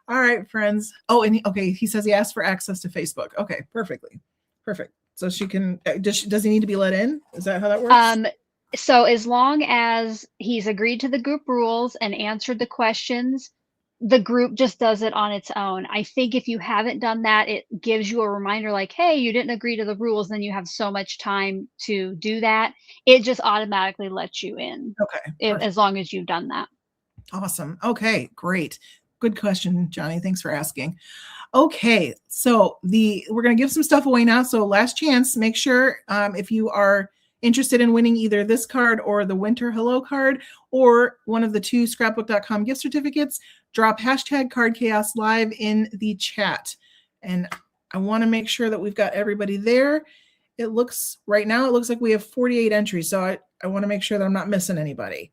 All right, friends. Oh, and he says he asked for access to Facebook. Okay, perfect. So she can, does he need to be let in? Is that how that works? So as long as he's agreed to the group rules and answered the questions, the group just does it on its own. I think if you haven't done that, it gives you a reminder like, hey, you didn't agree to the rules. Then you have so much time to do that. It just automatically lets you in. Okay. As long as you've done that. Awesome. Okay, great. Good question, Johnny. Thanks for asking. Okay, so we're going to give some stuff away now. So last chance, make sure if you are interested in winning either this card or the Winter Hello card or one of the 2 scrapbook.com gift certificates, drop hashtag CardChaos Live in the chat. And I want to make sure that we've got everybody there. it looks right now, it looks like we have 48 entries. So I want to make sure that I'm not missing anybody.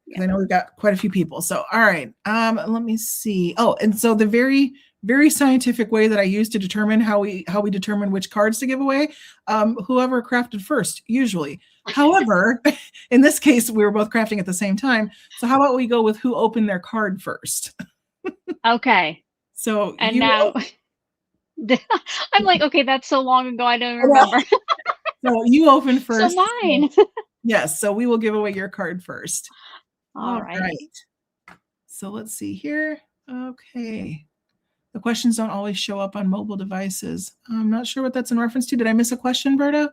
Because I know we've got quite a few people. So, all right. Let me see. Oh, and so the very, very scientific way that I use to determine how we determine which cards to give away, whoever crafted first, usually. However, in this case, we were both crafting at the same time. So how about we go with who opened their card first? Okay. So And now I'm like, okay, that's so long ago, I don't remember. So you open first. So mine. Yes, so we will give away your card first. All right. So let's see here. Okay. The questions don't always show up on mobile devices. I'm not sure what that's in reference to. Did I miss a question, Berta?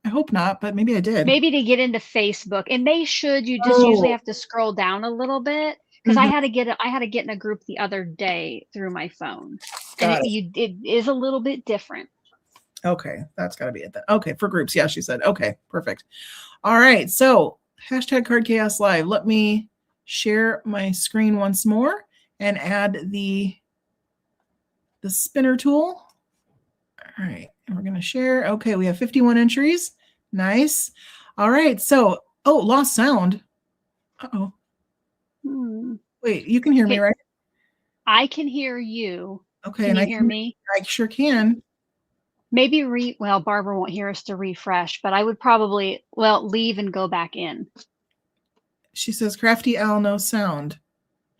I hope not, but maybe I did. Maybe to get into Facebook, and they should. You just usually have to scroll down a little bit because I had to get in a group the other day through my phone, and it is a little bit different. Okay, that's got to be it then. Okay, for groups, yeah, she said. Okay, perfect. All right, so hashtag Card Chaos Live. Let me share my screen once more and add the spinner tool. All right, and we're going to share. Okay, we have 51 entries. Nice. All right, so, oh, lost sound. Uh-oh. Wait, you can hear me, right? I can hear you. Okay, can you hear me? I sure can. Maybe well, Barbara won't hear us to refresh, but I would probably, leave and go back in. She says, Crafty Owl, no sound.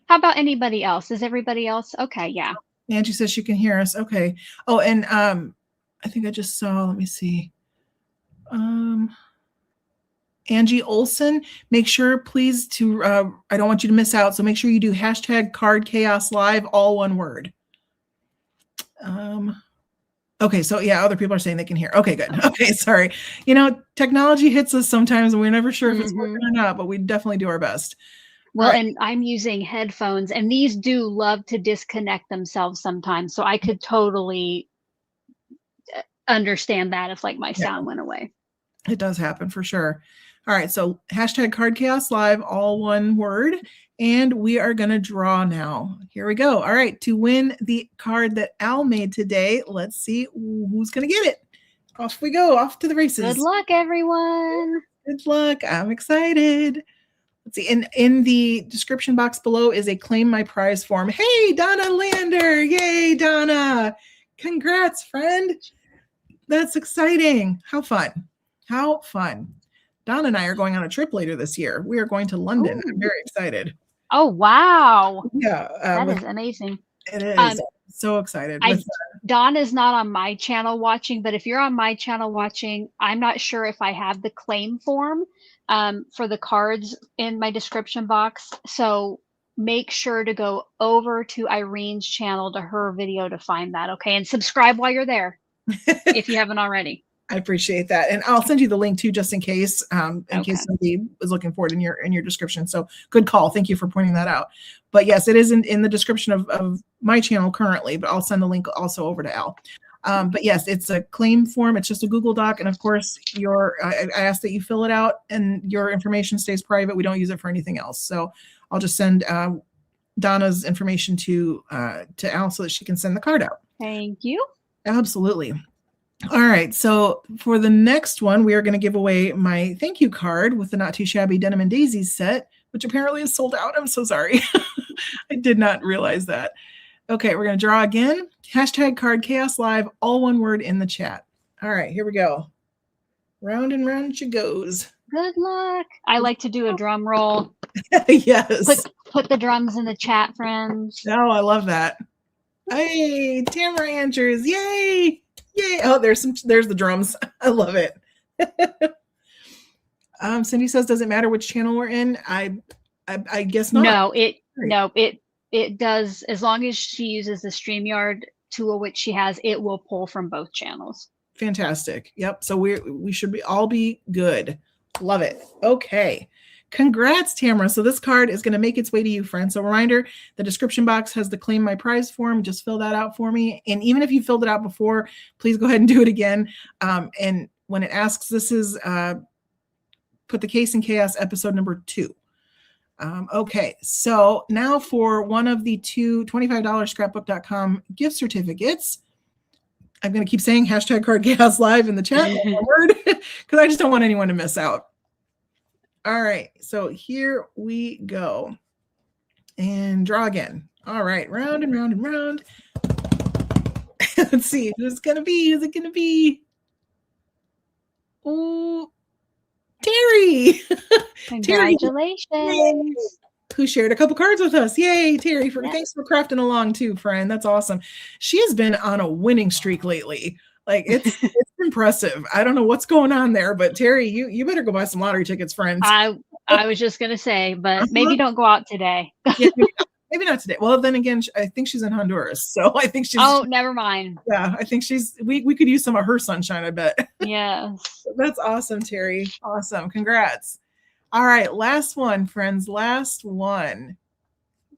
How about anybody else? Is everybody else? Okay, yeah. Angie says she can hear us. Okay. Oh, and I think I just saw, let me see. Angie Olson, make sure please to, I don't want you to miss out. So make sure you do hashtag Card Chaos Live, all one word. Okay, so yeah, other people are saying they can hear. Okay, good. Okay, sorry. You know, technology hits us sometimes and we're never sure if it's working or not, but we definitely do our best. Well, and I'm using headphones, and these do love to disconnect themselves sometimes. So I could totally understand that if like my sound went away. It does happen for sure. All right, so hashtag Card Chaos Live, all one word. And we are going to draw now. Here we go. All right, to win the card that Al made today, let's see who's going to get it. Off we go, off to the races. Good luck, everyone. Good luck. I'm excited. Let's see. In the description box below is a claim my prize form. Hey, Donna Lander. Yay, Donna. Congrats, friend. That's exciting. How fun. How fun. Donna and I are going on a trip later this year. We are going to London. I'm very excited. Oh, wow. Yeah. That is amazing. It is. So excited. Dawn is not on my channel watching, but if you're on my channel watching, I'm not sure if I have the claim form for the cards in my description box. So make sure to go over to Irene's channel, to her video, to find that. Okay. And subscribe while you're there if you haven't already. I appreciate that. And I'll send you the link too, just in case case somebody was looking for it in your description. So good call. Thank you for pointing that out. But yes, it isn't in the description of my channel currently, but I'll send the link also over to Al. But yes, it's a claim form. It's just a Google Doc. And of course, I ask that you fill it out and your information stays private. We don't use it for anything else. So I'll just send Donna's information to Al so that she can send the card out. Thank you. Absolutely. All right, so for the next one, we are going to give away my thank you card with the Not Too Shabby Denim and Daisies set, which apparently is sold out. I'm so sorry. I did not realize that. Okay, we're going to draw again. Hashtag Card Chaos Live, all one word in the chat. All right, here we go. Round and round she goes. Good luck. I like to do a drum roll. Yes. Put the drums in the chat, friends. Oh, I love that. Hey, Tamara Andrews. Yay. Yay. Oh, there's the drums. I love it. Cindy says, does it matter which channel we're in? I guess not. No, it does. As long as she uses the StreamYard tool, which she has, it will pull from both channels. Fantastic. Yep. So we should all be good. Love it. Okay. Congrats, Tamara. So this card is going to make its way to you, friend. So reminder, the description box has the claim my prize form. Just fill that out for me. And even if you filled it out before, please go ahead and do it again. And when it asks, this is Put the Case in Chaos episode number 2. Okay, so now for one of the two $25 scrapbook.com gift certificates, I'm going to keep saying hashtag card chaos live in the chat, word, because I just don't want anyone to miss out. All right, so here we go. And draw again. All right, round and round and round. Let's see, who's it going to be? Who's it going to be? Oh, Terry. Congratulations. Terry, who shared a couple cards with us. Yay, Terry. Thanks for crafting along too, friend. That's awesome. She has been on a winning streak lately. Like it's impressive. I don't know what's going on there, but Terry, you better go buy some lottery tickets, friends. I was just gonna say, but maybe don't go out today. Yeah, maybe not today. Well, then again, I think she's in Honduras, so I think she's. Oh, never mind. Yeah, I think she's. We could use some of her sunshine. I bet. Yes. That's awesome, Terry. Awesome. Congrats. All right, last one, friends. Last one.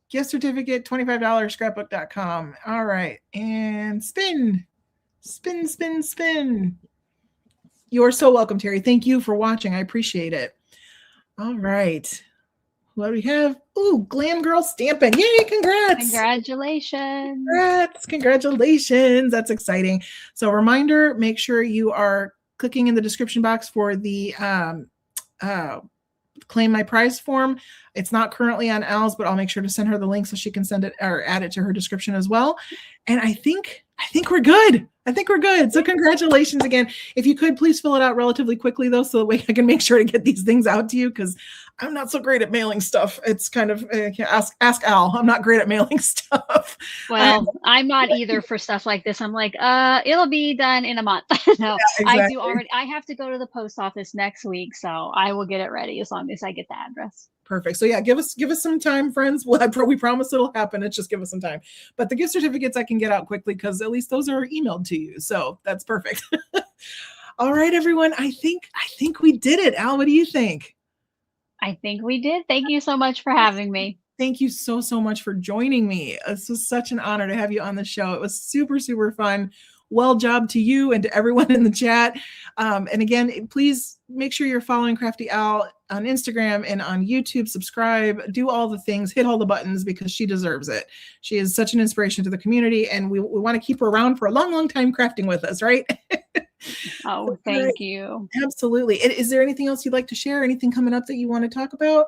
Gift certificate, $25, scrapbook.com. All right, and spin. Spin, spin, spin. You're so welcome, Terry. Thank you for watching. I appreciate it. All right. What do we have? Ooh, Glam Girl Stampin'. Yay, congrats. Congratulations. Congratulations. That's exciting. So reminder, make sure you are clicking in the description box for the claim my prize form. It's not currently on Al's, but I'll make sure to send her the link so she can send it or add it to her description as well. And I think we're good. I think we're good. So congratulations again. If you could, please fill it out relatively quickly though, so that way I can make sure to get these things out to you, because I'm not so great at mailing stuff. It's kind of ask Al. I'm not great at mailing stuff. Well, I'm not either for stuff like this. I'm like, it'll be done in a month. No, yeah, exactly. I have to go to the post office next week, so I will get it ready as long as I get the address. Perfect. So yeah, give us some time, friends. We promise it'll happen. It's just give us some time. But the gift certificates I can get out quickly because at least those are emailed to you. So that's perfect. All right, everyone. I think we did it. Al, what do you think? I think we did. Thank you so much for having me. Thank you so much for joining me. This was such an honor to have you on the show. It was super, super fun. Well job to you and to everyone in the chat. And again, please make sure you're following Crafty Al on Instagram and on YouTube. Subscribe, do all the things, hit all the buttons, because she deserves it. She is such an inspiration to the community, and we want to keep her around for a long, long time crafting with us, right? Oh, thank you. Absolutely. Is there anything else you'd like to share? Anything coming up that you want to talk about?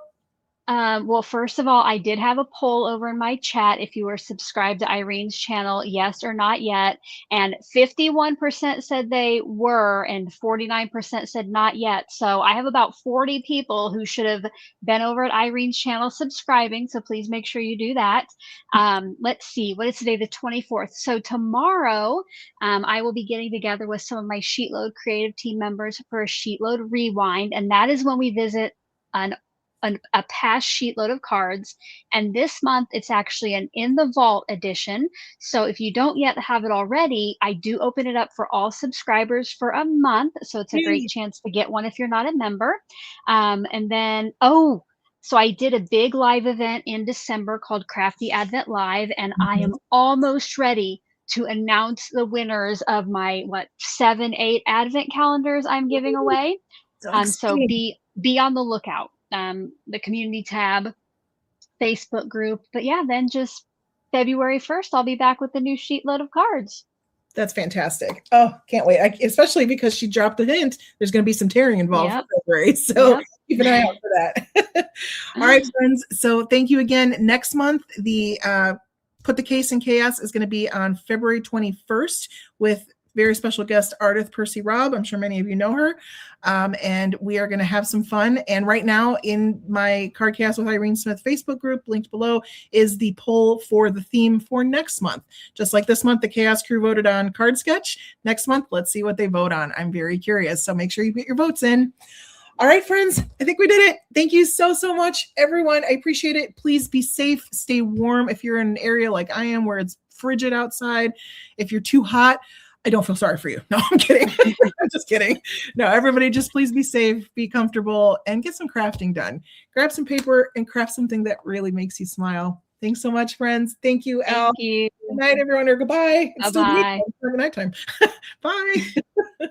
Well, first of all, I did have a poll over in my chat if you were subscribed to Irene's channel, yes or not yet. And 51% said they were, and 49% said not yet. So I have about 40 people who should have been over at Irene's channel subscribing. So please make sure you do that. Let's see, what is today? The 24th. So tomorrow, I will be getting together with some of my Sheetload creative team members for a Sheetload rewind. And that is when we visit a past sheetload of cards, and this month it's actually an in the vault edition. So if you don't yet have it already, I do open it up for all subscribers for a month, so it's a great chance to get one if you're not a member. And then so I did a big live event in December called Crafty Advent Live, and I am almost ready to announce the winners of my 7-8 advent calendars I'm giving away. So be on the lookout. The community tab, Facebook group. But yeah, then just February 1st, I'll be back with the new sheetload of cards. That's fantastic. Oh, can't wait. Especially because she dropped the hint. There's going to be some tearing involved for February. So keep an eye out for that. All right, friends. So thank you again. Next month, the Put the Case in ChAoS is going to be on February 21st with very special guest artist Percy Robb. I'm sure many of you know her. And we are going to have some fun. And right now in my Card ChAoS with Irene Smith Facebook group, linked below, is the poll for the theme for next month. Just like this month, the ChAoS crew voted on Card Sketch. Next month, let's see what they vote on. I'm very curious. So make sure you get your votes in. All right, friends, I think we did it. Thank you so much, everyone. I appreciate it. Please be safe, stay warm. If you're in an area like I am where it's frigid outside, if you're too hot, I don't feel sorry for you. No, I'm kidding. I'm just kidding. No, everybody just please be safe, be comfortable, and get some crafting done. Grab some paper and craft something that really makes you smile. Thanks so much, friends. Thank you, Al. Thank you. Good night, everyone, or goodbye. Bye-bye. It's still nighttime. Bye.